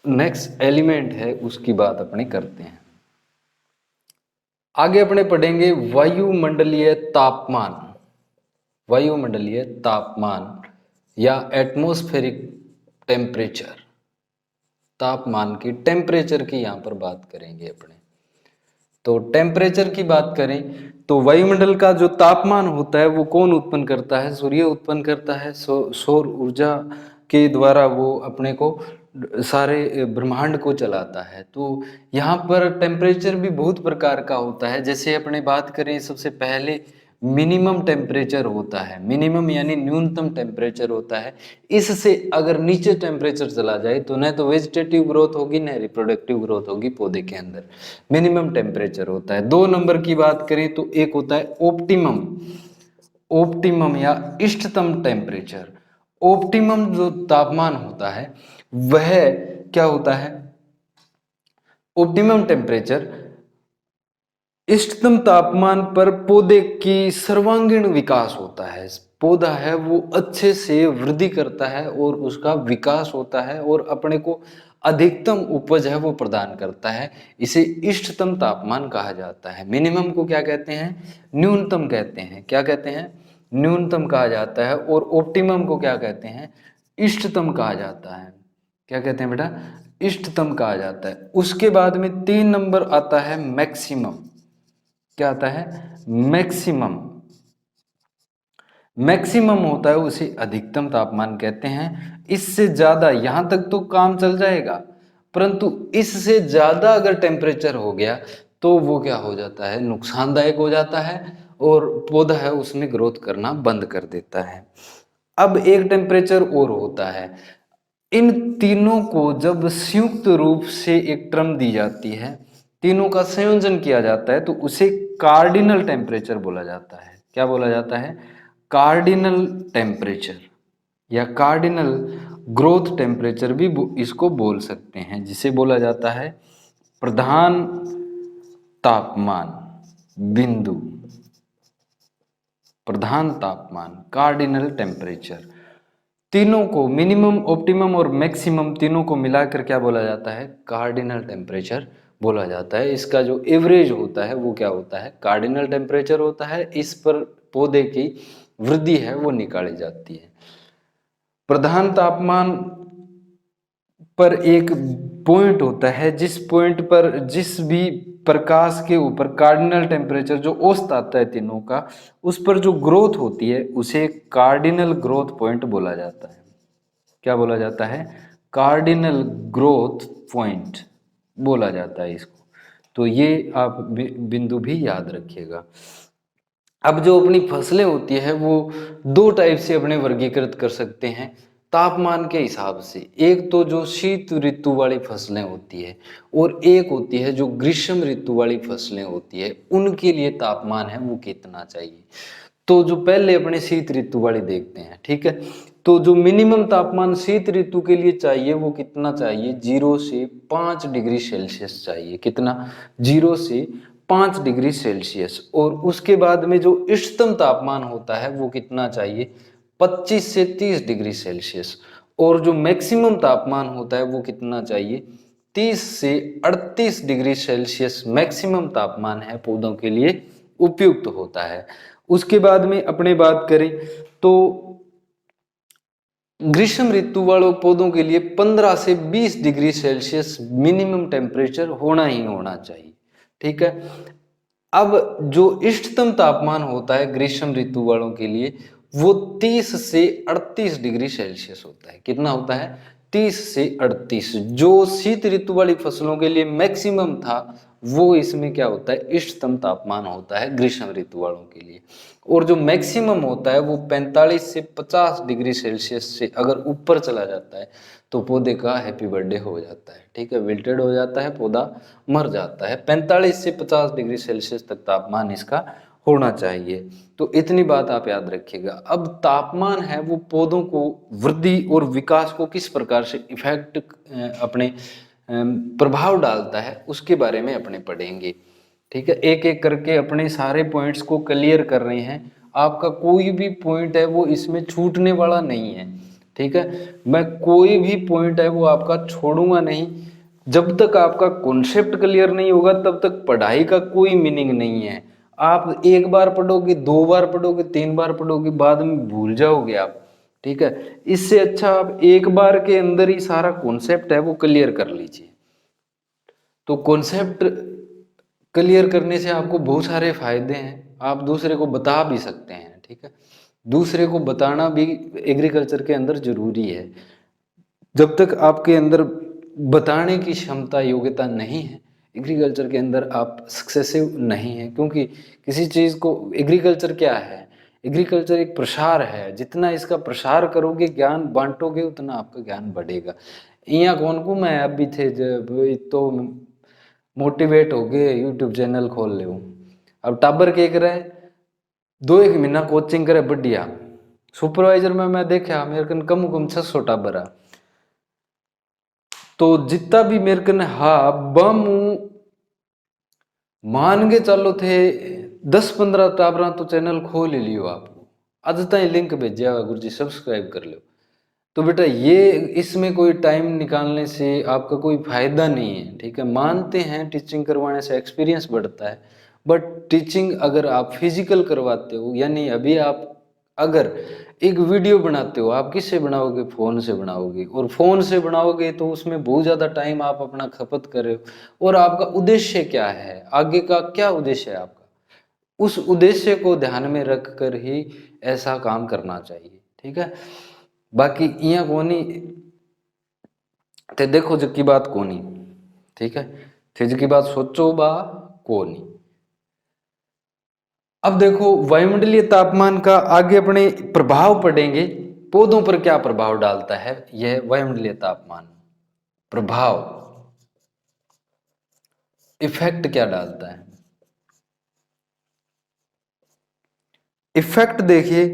नेक्स्ट एलिमेंट है उसकी बात अपने करते हैं। आगे अपने पढ़ेंगे वायुमंडलीय तापमान, वायुमंडलीय तापमान या एटमॉस्फेरिक टेम्परेचर, तापमान की, टेम्परेचर की यहां पर बात करेंगे अपने। तो टेम्परेचर की बात करें तो वायुमंडल का जो तापमान होता है वो कौन उत्पन्न करता है? सूर्य उत्पन्न करता है। सौर ऊर्जा के द्वारा वो अपने को सारे ब्रह्मांड को चलाता है। तो यहाँ पर टेम्परेचर भी बहुत प्रकार का होता है। जैसे अपने बात करें सबसे पहले मिनिमम टेम्परेचर होता है, मिनिमम यानी न्यूनतम टेम्परेचर होता है। इससे अगर नीचे टेम्परेचर चला जाए तो न तो वेजिटेटिव ग्रोथ होगी न रिप्रोडक्टिव ग्रोथ होगी पौधे के अंदर। मिनिमम टेम्परेचर होता है। 2 नंबर की बात करें तो एक होता है ऑप्टिमम, ऑप्टिमम या इष्टतम टेम्परेचर। ऑप्टिमम जो तापमान होता है वह क्या होता है? ऑप्टिमम टेम्परेचर इष्टतम तापमान पर पौधे की सर्वांगीण विकास होता है। पौधा है वो अच्छे से वृद्धि करता है और उसका विकास होता है और अपने को अधिकतम उपज है वो प्रदान करता है। इसे इष्टतम तापमान कहा जाता है। मिनिमम को क्या कहते हैं? न्यूनतम कहते हैं। क्या कहते हैं? न्यूनतम कहा जाता है। और ऑप्टिमम को क्या कहते हैं? इष्टतम कहा जाता है। क्या कहते हैं बेटा? इष्टतम कहा जाता है। उसके बाद में 3 नंबर आता है मैक्सिमम। क्या आता है? मैक्सिमम। मैक्सिमम होता है उसे अधिकतम तापमान कहते हैं। इससे ज्यादा, यहां तक तो काम चल जाएगा, परंतु इससे ज्यादा अगर टेम्परेचर हो गया तो वो क्या हो जाता है? नुकसानदायक हो जाता है और पौधा है उसमें ग्रोथ करना बंद कर देता है। अब एक टेम्परेचर और होता है। इन तीनों को जब संयुक्त रूप से एक टर्म दी जाती है, तीनों का संयोजन किया जाता है, तो उसे कार्डिनल टेम्परेचर बोला जाता है। क्या बोला जाता है? कार्डिनल टेम्परेचर या कार्डिनल ग्रोथ टेम्परेचर भी इसको बोल सकते हैं, जिसे बोला जाता है प्रधान तापमान बिंदु, प्रधान तापमान कार्डिनल टेम्परेचर। तीनों को, मिनिमम, ऑप्टिमम और मैक्सिमम, तीनों को मिलाकर क्या बोला जाता है? कार्डिनल टेम्परेचर बोला जाता है। इसका जो एवरेज होता है वो क्या होता है? कार्डिनल टेम्परेचर होता है। इस पर पौधे की वृद्धि है वो निकाली जाती है। प्रधान तापमान पर एक पॉइंट होता है, जिस पॉइंट पर जिस भी प्रकाश के ऊपर कार्डिनल टेम्परेचर जो औसत आता है तीनों का, उस पर जो ग्रोथ होती है उसे कार्डिनल ग्रोथ पॉइंट बोला जाता है। क्या बोला जाता है? कार्डिनल ग्रोथ पॉइंट बोला जाता है इसको। तो ये आप बिंदु भी याद रखिएगा। अब जो अपनी फसलें होती है वो 2 टाइप से अपने वर्गीकृत कर सकते हैं तापमान के हिसाब से। एक तो जो शीत ऋतु वाली फसलें होती है और एक होती है जो ग्रीष्म ऋतु वाली फसलें होती है, उनके लिए तापमान है वो कितना चाहिए। तो जो पहले अपने शीत ऋतु वाली देखते हैं, ठीक है। तो जो मिनिमम तापमान शीत ऋतु के लिए चाहिए वो कितना चाहिए? 0 से 5 डिग्री सेल्सियस चाहिए। कितना? 0 से 5 डिग्री सेल्सियस। और उसके बाद में जो इष्टतम तापमान होता है वो कितना चाहिए? 25 से 30 डिग्री सेल्सियस। और जो मैक्सिमम तापमान होता है वो कितना चाहिए? 30 से 38 डिग्री सेल्सियस मैक्सिमम तापमान है पौधों के लिए उपयुक्त होता है। उसके बाद में अपने बात करें तो ग्रीष्म ऋतु वालों पौधों के लिए 15 से 20 डिग्री सेल्सियस मिनिमम टेम्परेचर होना ही होना चाहिए, ठीक है। अब जो इष्टतम तापमान होता है ग्रीष्म ऋतु वालों के लिए वो 30 से 38 डिग्री सेल्सियस होता है। कितना होता है? 30 से 38। जो शीत ऋतु वाली फसलों के लिए मैक्सिमम था वो इसमें क्या होता है? इष्टतम तापमान होता है ग्रीष्म ऋतु वालों के लिए। और जो मैक्सिमम होता है वो 45 से 50 डिग्री सेल्सियस से अगर ऊपर चला जाता है तो पौधे का हैप्पी बर्थडे हो जाता है, ठीक है, विल्टेड हो जाता है, पौधा मर जाता है। 45 से 50 डिग्री सेल्सियस तक तापमान इसका होना चाहिए। तो इतनी बात आप याद रखिएगा। अब तापमान है वो पौधों को वृद्धि और विकास को किस प्रकार से इफेक्ट अपने प्रभाव डालता है उसके बारे में अपने पढ़ेंगे, ठीक है। एक एक करके अपने सारे पॉइंट्स को क्लियर कर रहे हैं। आपका कोई भी पॉइंट है वो इसमें छूटने वाला नहीं है, ठीक है। मैं कोई भी पॉइंट है वो आपका छोड़ूंगा नहीं। जब तक आपका कॉन्सेप्ट क्लियर नहीं होगा तब तक पढ़ाई का कोई मीनिंग नहीं है। आप एक बार पढ़ोगे, 2 बार पढ़ोगे, 3 बार पढ़ोगे, बाद में भूल जाओगे आप, ठीक है। इससे अच्छा आप एक बार के अंदर ही सारा कॉन्सेप्ट है वो क्लियर कर लीजिए। तो कॉन्सेप्ट क्लियर करने से आपको बहुत सारे फायदे हैं, आप दूसरे को बता भी सकते हैं, ठीक है। दूसरे को बताना भी एग्रीकल्चर के अंदर जरूरी है। जब तक आपके अंदर बताने की क्षमता योग्यता नहीं है, एग्रीकल्चर के अंदर आप सक्सेसिव नहीं है। क्योंकि किसी चीज़ को, एग्रीकल्चर क्या है, एग्रीकल्चर एक प्रसार है। जितना इसका प्रसार करोगे, ज्ञान बांटोगे, उतना आपका ज्ञान बढ़ेगा। यहाँ कौन को मैं अभी थे जब तो मोटिवेट हो गए यूट्यूब चैनल खोल ले। अब टाबर के करे 2 एक महीना कोचिंग करे बढ़िया, सुपरवाइजर में मैं देखा मेरे कन कम 600 टाबर आ। तो जितना भी मेरे कन हा बम मान के चलो थे 10-15 टाबरा तो चैनल खोल ही लियो। आपको आज तक लिंक भेजा हुआ गुरु जी, सब्सक्राइब कर लो। तो बेटा ये इसमें कोई टाइम निकालने से आपका कोई फायदा नहीं है, ठीक है। मानते हैं टीचिंग करवाने से एक्सपीरियंस बढ़ता है, बट टीचिंग अगर आप फिजिकल करवाते हो, यानी अभी आप अगर एक वीडियो बनाते हो, आप किससे बनाओगे, फोन से बनाओगे, और फोन से बनाओगे तो उसमें बहुत ज़्यादा टाइम आप अपना खपत कर रहे हो। और आपका उद्देश्य क्या है, आगे का क्या उद्देश्य है आपका, उस उद्देश्य को ध्यान में रख कर ही ऐसा काम करना चाहिए, ठीक है। बाकी इया कोनी ते देखो जग की बात कोनी, ठीक है, थे जग की बात सोचो बा कोनी। अब देखो वायुमंडलीय तापमान का आगे अपने प्रभाव पड़ेंगे, पौधों पर क्या प्रभाव डालता है यह वायुमंडलीय तापमान, प्रभाव, इफेक्ट क्या डालता है। इफेक्ट देखिए,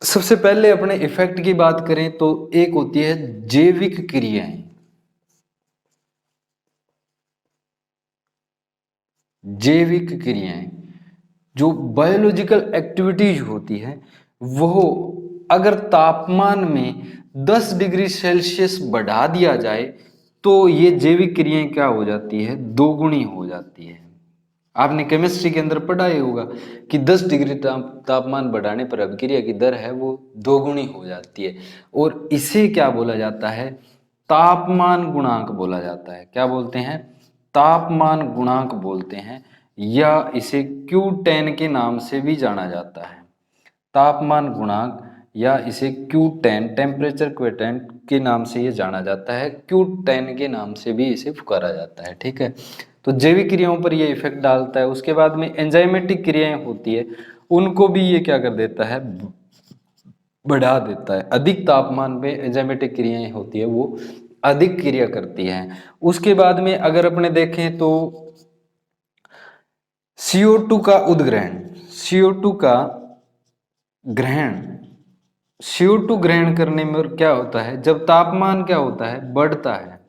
सबसे पहले अपने इफेक्ट की बात करें तो एक होती है जैविक क्रियाएं। जैविक क्रियाएं जो बायोलॉजिकल एक्टिविटीज होती है, वो अगर तापमान में 10 डिग्री सेल्सियस बढ़ा दिया जाए तो ये जैविक क्रियाएं क्या हो जाती है, दोगुनी हो जाती है। आपने केमिस्ट्री के अंदर पढ़ा ही होगा कि 10 डिग्री तापमान बढ़ाने पर अभिक्रिया की दर है वो दोगुनी हो जाती है। और इसे क्या बोला जाता है, तापमान गुणांक बोला जाता है। क्या बोलते हैं, तापमान गुणांक बोलते हैं, या इसे Q10 के नाम से भी जाना जाता है। तापमान गुणांक या इसे Q10 टेम्परेचर क्वेटेंट के नाम से ये जाना जाता है, Q10 के नाम से भी इसे पुकारा जाता है, ठीक है। तो जैविक क्रियाओं पर ये इफेक्ट डालता है। उसके बाद में एंजाइमेटिक क्रियाएं होती है, उनको भी ये क्या कर देता है, बढ़ा देता है। अधिक तापमान पे एंजाइमेटिक क्रियाएं होती है, वो अधिक क्रिया करती हैं। उसके बाद में अगर अपने देखें तो CO2 का उद्ग्रहण, CO2 का ग्रहण, CO2 ग्रहण करने में क्या होता है, जब तापमान क्या होता है, बढ़ता है,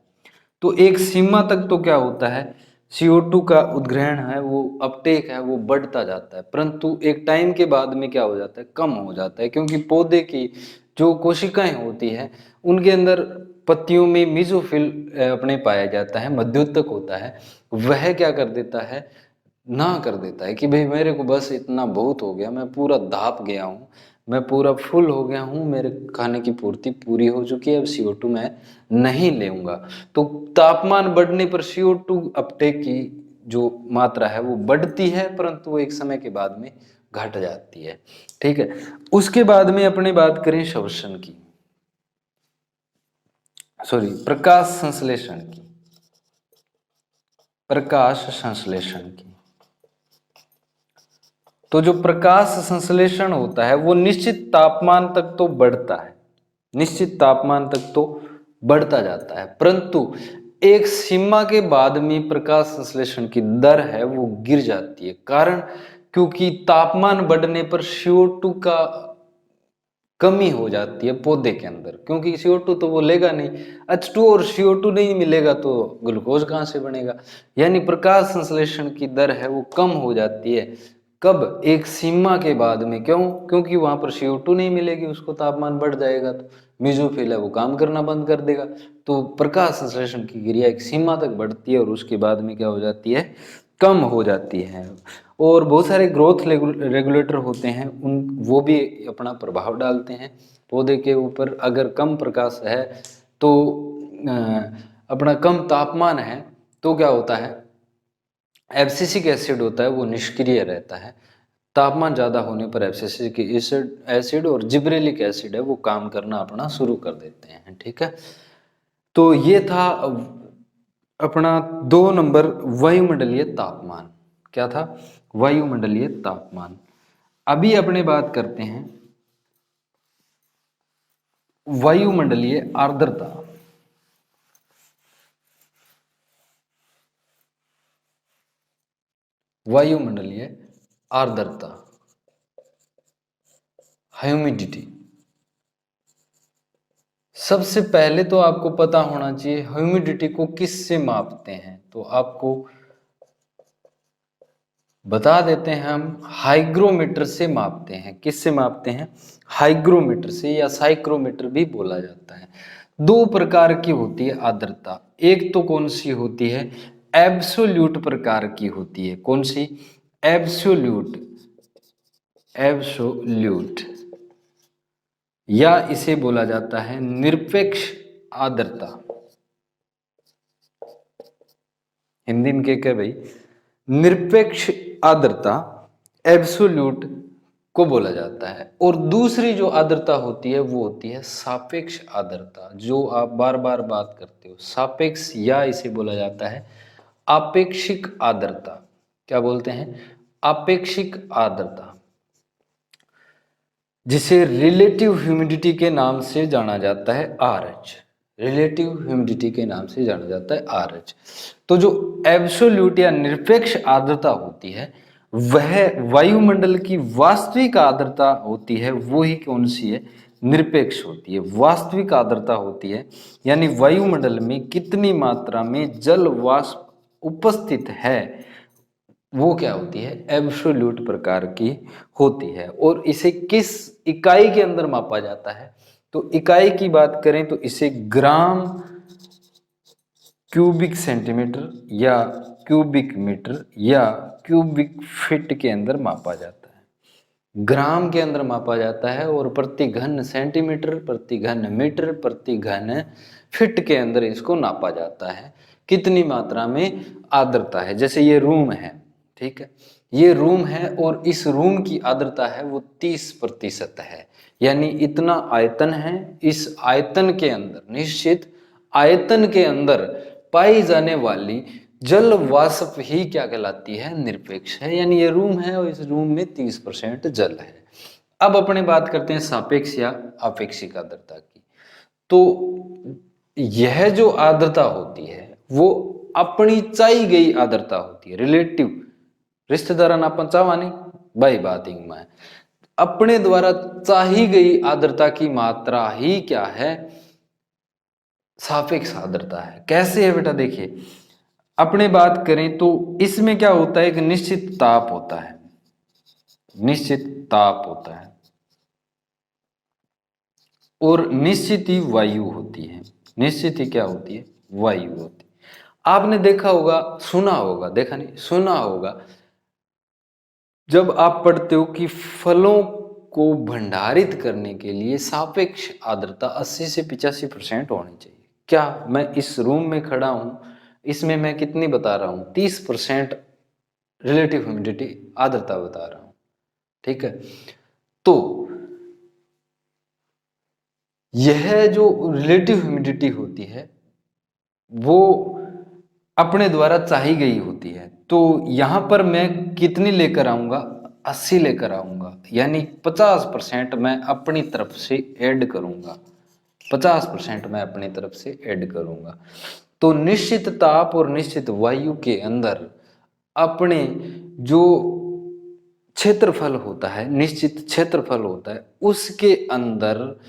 तो एक सीमा तक तो क्या होता है, CO2 का उद्ग्रहण है वो अपटेक है वो बढ़ता जाता है। परंतु एक टाइम के बाद में क्या हो जाता है, कम हो जाता है। क्योंकि पौधे की जो कोशिकाएं होती है उनके अंदर पत्तियों में मीजोफिल अपने पाया जाता है, मध्योतक होता है, वह क्या कर देता है, ना कर देता है कि भाई मेरे को बस इतना बहुत हो गया, मैं पूरा धाप गया हूँ, मैं पूरा फुल हो गया हूँ, मेरे खाने की पूर्ति पूरी हो चुकी है, अब CO2 मैं नहीं लेऊंगा। तो तापमान बढ़ने पर CO2 अपटेक की जो मात्रा है वो बढ़ती है, परंतु वो एक समय के बाद में घट जाती है, ठीक है। उसके बाद में अपने बात करें श्वसन की, सॉरी प्रकाश संश्लेषण की, प्रकाश संश्लेषण की। तो जो प्रकाश संश्लेषण होता है वो निश्चित तापमान तक तो बढ़ता है, निश्चित तापमान तक तो बढ़ता जाता है, परंतु एक सीमा के बाद में प्रकाश संश्लेषण की दर है वो गिर जाती है। कारण, क्योंकि तापमान बढ़ने पर CO2 का कमी हो जाती है पौधे के अंदर, क्योंकि CO2 तो वो लेगा नहीं, H2 और CO2 नहीं मिलेगा तो ग्लूकोज कहाँ से बनेगा। यानी प्रकाश संश्लेषण की दर है वो कम हो जाती है। कब, एक सीमा के बाद में। क्यों, क्योंकि वहां पर CO2 नहीं मिलेगी, उसको तापमान बढ़ जाएगा तो मीजोफिल है वो काम करना बंद कर देगा। तो प्रकाश संश्लेषण की क्रिया एक सीमा तक बढ़ती है और उसके बाद में क्या हो जाती है, कम हो जाती है। और बहुत सारे ग्रोथ रेगुलेटर होते हैं, उन वो भी अपना प्रभाव डालते हैं पौधे के ऊपर। अगर कम प्रकाश है तो अपना कम तापमान है तो क्या होता है, एब्सिसिक एसिड होता है वो निष्क्रिय रहता है, तापमान ज़्यादा होने पर एब्सिसिक एसिड एसिड और जिब्रेलिक एसिड है वो काम करना अपना शुरू कर देते हैं, ठीक है। तो ये था अपना 2 नंबर वायुमंडलीय तापमान। क्या था? वायुमंडलीय तापमान। अभी अपने बात करते हैं वायुमंडलीय आर्द्रता। वायुमंडलीय आर्द्रता, ह्यूमिडिटी। सबसे पहले तो आपको पता होना चाहिए ह्यूमिडिटी को किससे मापते हैं, तो आपको बता देते हैं हम हाइग्रोमीटर से मापते हैं। किससे मापते हैं? हाइग्रोमीटर से, या साइक्रोमीटर भी बोला जाता है। 2 प्रकार की होती है आर्द्रता। एक तो कौन सी होती है? एब्सोल्यूट प्रकार की होती है। कौन सी? एब्सोल्यूट। एब्सोल्यूट, या इसे बोला जाता है निरपेक्ष आर्द्रता। हिंदी में क्या भाई? निरपेक्ष आर्द्रता, एब्सोल्यूट को बोला जाता है। और दूसरी जो आर्द्रता होती है वो होती है सापेक्ष आर्द्रता, जो आप बार बार बात करते हो, सापेक्ष, या इसे बोला जाता है आपेक्षिक आर्द्रता। क्या बोलते हैं? आपेक्षिक आर्द्रता, जिसे रिलेटिव ह्यूमिडिटी के नाम से जाना जाता है, RH। रिलेटिव ह्यूमिडिटी के नाम से जाना जाता है, RH। तो जो एब्सोल्यूट या निरपेक्ष आर्द्रता होती है वह वायुमंडल की वास्तविक आर्द्रता होती है। वो ही कौन सी है? निरपेक्ष होती है। वास्तविक आर्द्रता होती है यानी वायुमंडल में कितनी मात्रा में जल वाष्प उपस्थित है, वो क्या होती है? एब्सोल्यूट प्रकार की होती है। और इसे किस इकाई के अंदर मापा जाता है? तो इकाई की बात करें तो इसे ग्राम क्यूबिक सेंटीमीटर, या क्यूबिक मीटर, या क्यूबिक फीट के अंदर मापा जाता है। ग्राम के अंदर मापा जाता है, और प्रति घन सेंटीमीटर, प्रति घन मीटर, प्रति घन फीट के अंदर इसको नापा जाता है कितनी मात्रा में आर्द्रता है। जैसे ये रूम है, ठीक है, ये रूम है और इस रूम की आर्द्रता है वो 30% है, यानी इतना आयतन है। इस आयतन के अंदर, निश्चित आयतन के अंदर पाई जाने वाली जल वाष्प ही क्या कहलाती है? निरपेक्ष है। यानी ये रूम है और इस रूम में 30% जल है। अब अपने बात करते हैं सापेक्ष या आपेक्षिक आर्द्रता की। तो यह जो आर्द्रता होती है वो अपनी चाही गई आर्द्रता होती है, रिलेटिव। रिश्तेदारान आपण चावा नहीं भाई, बात इंग में अपने द्वारा चाही गई आर्द्रता की मात्रा ही क्या है? सापेक्ष आर्द्रता है। कैसे है बेटा? देखिए, अपने बात करें तो इसमें क्या होता है? एक निश्चित ताप होता है, निश्चित ताप होता है, और निश्चित ही वायु होती है। निश्चित ही क्या होती है? वायु होती है। आपने देखा होगा, सुना होगा, देखा नहीं, सुना होगा, जब आप पढ़ते हो कि फलों को भंडारित करने के लिए सापेक्ष आर्द्रता 80 से 85% होनी चाहिए। क्या मैं इस रूम में खड़ा हूं, इसमें मैं कितनी बता रहा हूं? 30% रिलेटिव ह्यूमिडिटी आर्द्रता बता रहा हूं, ठीक है। तो यह जो रिलेटिव ह्यूमिडिटी होती है वो अपने द्वारा चाही गई होती है। तो यहां पर मैं कितनी लेकर आऊंगा? 80 लेकर आऊंगा, यानी 50% मैं अपनी तरफ से ऐड करूंगा। 50% मैं अपनी तरफ से ऐड करूंगा। तो निश्चित ताप और निश्चित वायु के अंदर अपने जो क्षेत्रफल होता है, निश्चित क्षेत्रफल होता है, उसके अंदर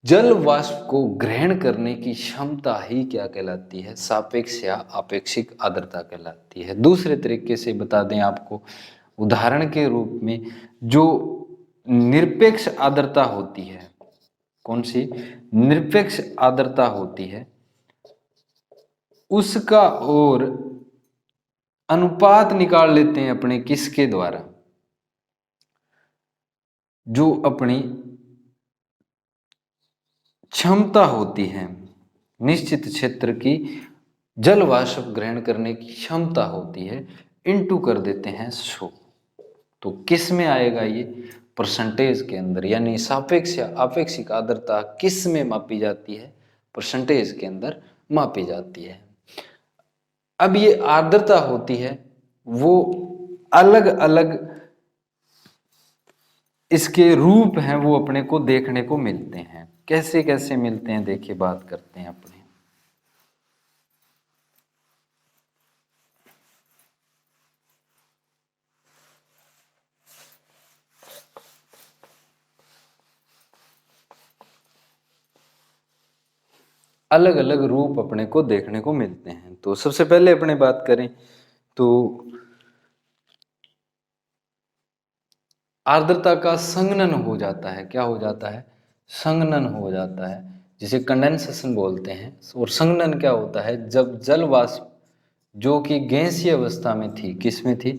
जल वाष्प को ग्रहण करने की क्षमता ही क्या कहलाती है? सापेक्ष या आपेक्षिक आर्द्रता कहलाती है। दूसरे तरीके से बता दें आपको, उदाहरण के रूप में, जो निरपेक्ष आर्द्रता होती है, कौन सी? निरपेक्ष आर्द्रता होती है, उसका और अनुपात निकाल लेते हैं अपने किसके द्वारा? जो अपनी क्षमता होती है निश्चित क्षेत्र की, जल वाष्प ग्रहण करने की क्षमता होती है, इनटू कर देते हैं 100। तो किस में आएगा ये? परसेंटेज के अंदर, यानी सापेक्ष या आपेक्षिक आर्द्रता किस में मापी जाती है? परसेंटेज के अंदर मापी जाती है। अब ये आर्द्रता होती है वो अलग अलग इसके रूप हैं, वो अपने को देखने को मिलते हैं। कैसे कैसे मिलते हैं देखिए, बात करते हैं अपने। अलग अलग रूप अपने को देखने को मिलते हैं। तो सबसे पहले अपने बात करें तो आर्द्रता का संघनन हो जाता है। क्या हो जाता है? संघनन हो जाता है, जिसे कंडेंसेशन बोलते हैं। और संघनन क्या होता है? जब जल वाष्प जो कि गैसीय अवस्था में थी, किस में थी?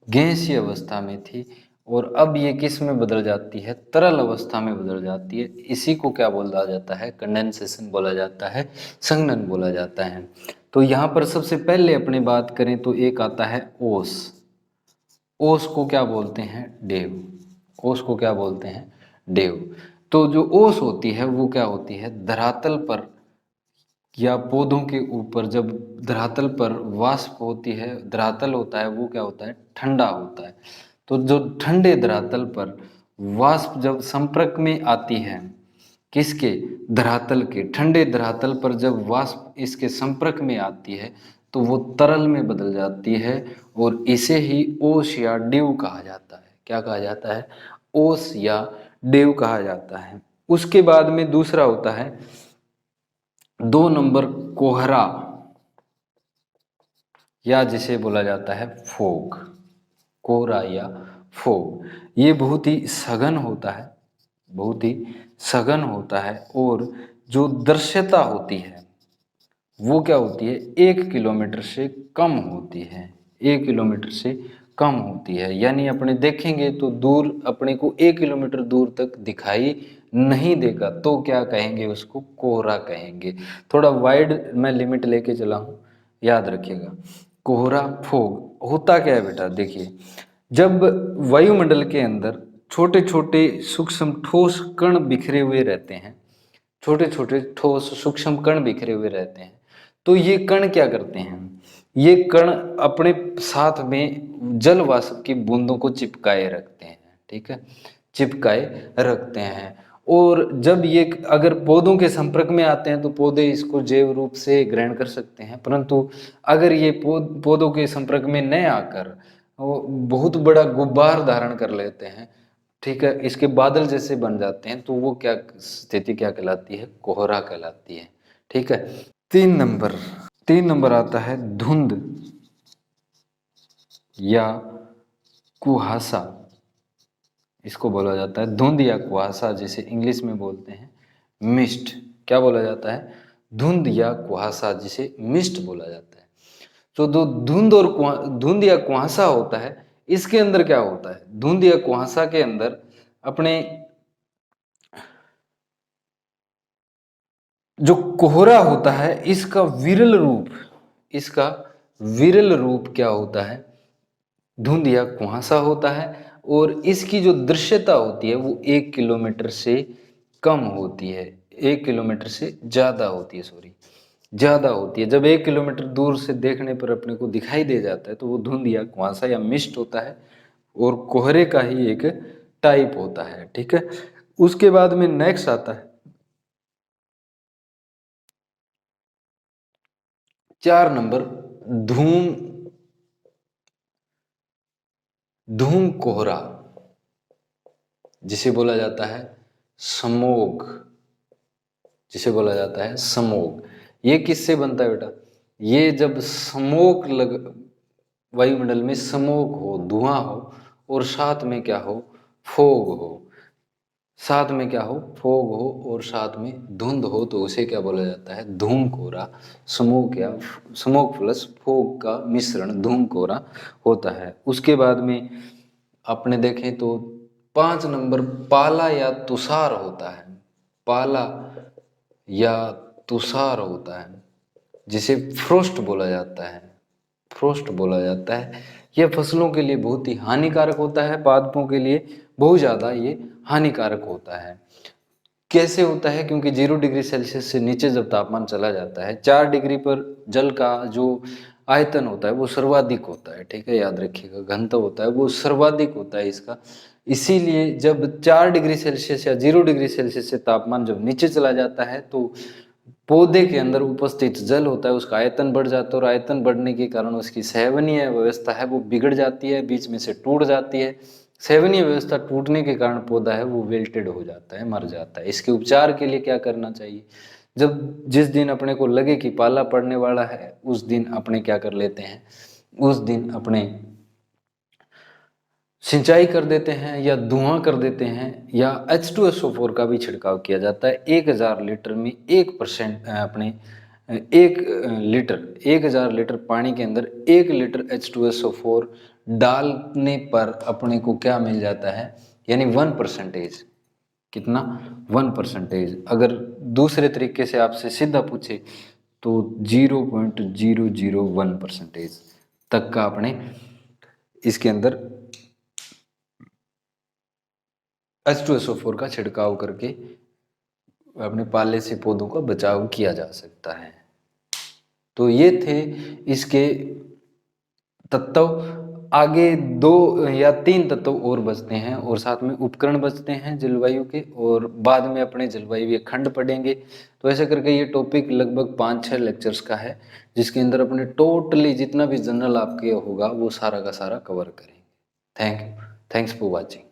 गैसीय अवस्था में थी, और अब ये किस में बदल जाती है? तरल अवस्था में बदल जाती है। इसी को क्या बोला जाता है? कंडेंसेशन बोला जाता है, संघनन बोला जाता है। तो यहाँ पर सबसे पहले अपनी बात करें तो एक आता है ओस। ओस को क्या बोलते हैं? डेव। ओस को क्या बोलते हैं? डेव। तो जो ओस होती है वो क्या होती है? धरातल पर या पौधों के ऊपर जब धरातल पर वाष्प होती है, धरातल होता है वो क्या होता है? ठंडा होता है। तो जो ठंडे धरातल पर वाष्प जब संपर्क में आती है, किसके? धरातल के। ठंडे धरातल पर जब वाष्प इसके संपर्क में आती है तो वो तरल में बदल जाती है, और इसे ही ओस या डेव कहा जाता है। क्या कहा जाता है? ओस या डेव कहा जाता है। उसके बाद में दूसरा होता है 2 नंबर कोहरा, या जिसे बोला जाता है फोग। कोहरा या फोग, ये बहुत ही सघन होता है, बहुत ही सघन होता है। और जो दृश्यता होती है वो क्या होती है? 1 किलोमीटर से कम होती है। 1 किलोमीटर से कम होती है, यानी अपने देखेंगे तो दूर अपने को 1 किलोमीटर दूर तक दिखाई नहीं देगा, तो क्या कहेंगे? उसको कोहरा कहेंगे। थोड़ा वाइड मैं लिमिट लेके चला हूँ, याद रखिएगा। कोहरा, फोग होता क्या है बेटा? देखिए, जब वायुमंडल के अंदर छोटे छोटे सूक्ष्म ठोस कण बिखरे हुए रहते हैं, छोटे छोटे ठोस सूक्ष्म कण बिखरे हुए रहते हैं, तो ये कण क्या करते हैं? ये कण अपने साथ में जल वाष्प की बूंदों को चिपकाए रखते हैं। ठीक है, चिपकाए रखते हैं। और जब ये अगर पौधों के संपर्क में आते हैं तो पौधे इसको जैव रूप से ग्रहण कर सकते हैं, परंतु अगर ये पौधों के संपर्क में न आकर वो बहुत बड़ा गुब्बार धारण कर लेते हैं, ठीक है, इसके बादल जैसे बन जाते हैं, तो वो क्या स्थिति क्या कहलाती है? कोहरा कहलाती है। ठीक है। 3 नंबर, 3 नंबर आता है धुंध या कुहासा। इसको बोला जाता है धुंध या कुहासा, जिसे इंग्लिश में बोलते हैं मिस्ट। क्या बोला जाता है? धुंध या कुहासा, जिसे मिस्ट बोला जाता है। तो दो धुंध और धुंध या कुहासा होता है, इसके अंदर क्या होता है? धुंध या कुहासा के अंदर अपने जो कोहरा होता है इसका विरल रूप, इसका विरल रूप क्या होता है? धुंध या कुहासा होता है। और इसकी जो दृश्यता होती है वो 1 किलोमीटर से कम होती है, 1 किलोमीटर से ज्यादा होती है, सॉरी, ज्यादा होती है। जब 1 किलोमीटर दूर से देखने पर अपने को दिखाई दे जाता है तो वो धुंध या कुहासा या मिस्ट होता है, और कोहरे का ही एक टाइप होता है। ठीक है। उसके बाद में नेक्स्ट आता है 4 नंबर, धूम, धूम कोहरा, जिसे बोला जाता है समोग, जिसे बोला जाता है समोग। ये किससे बनता है बेटा? ये जब स्मोक लग, वायुमंडल में स्मोक हो, धुआं हो, और साथ में क्या हो? फोग हो। साथ में क्या हो? फोग हो, और साथ में धुंध हो, तो उसे क्या बोला जाता है? धूम कोहरा। स्मोक या स्मोक प्लस फोग का मिश्रण धूम कोहरा होता है। उसके बाद में आपने देखें तो 5 नंबर, पाला या तुषार होता है। पाला या तुषार होता है। जिसे फ्रोस्ट बोला जाता है, फ्रोस्ट बोला जाता है। यह फसलों के लिए बहुत ही हानिकारक होता है, पादपों के लिए बहुत ज़्यादा ये हानिकारक होता है। कैसे होता है? क्योंकि 0 डिग्री सेल्सियस से नीचे जब तापमान चला जाता है, 4 डिग्री पर जल का जो आयतन होता है वो सर्वाधिक होता है, ठीक है, याद रखिएगा, घनत्व होता है वो सर्वाधिक होता है इसका। इसीलिए जब 4 डिग्री सेल्सियस या 0 डिग्री सेल्सियस से तापमान जब नीचे चला जाता है तो पौधे के अंदर उपस्थित जल होता है उसका आयतन बढ़ जाता है, और आयतन बढ़ने के कारण उसकी सेवनीय व्यवस्था है वो बिगड़ जाती है, बीच में से टूट जाती है। सेवनीय व्यवस्था टूटने के कारण पौधा है वो विल्टेड हो जाता है, मर जाता है। इसके उपचार के लिए क्या करना चाहिए? जब जिस दिन अपने को लगे कि पाला पड़ने वाला है उस दिन अपने क्या कर लेते हैं, उस दिन अपने सिंचाई कर देते हैं या धुआं कर देते हैं, या H2SO4 का भी छिड़काव किया जाता है। 1000 लीटर में 1% अपने 1000 लीटर पानी के अंदर 1 लीटर H2SO4 डालने पर अपने को क्या मिल जाता है, यानी 1%। कितना? 1%। अगर दूसरे तरीके से आपसे सीधा पूछे तो 0.001% तक का अपने इसके अंदर H2SO4 का छिड़काव करके अपने पाले से पौधों का बचाव किया जा सकता है। तो ये थे इसके तत्व। आगे 2 या 3 तत्व और बचते हैं, और साथ में उपकरण बचते हैं जलवायु के, और बाद में अपने जलवायु खंड पढ़ेंगे। तो ऐसे करके ये टॉपिक लगभग 5-6 लेक्चर्स का है, जिसके अंदर अपने टोटली जितना भी जनरल आपके होगा वो सारा का सारा कवर करेंगे। Thank you, thanks for watching.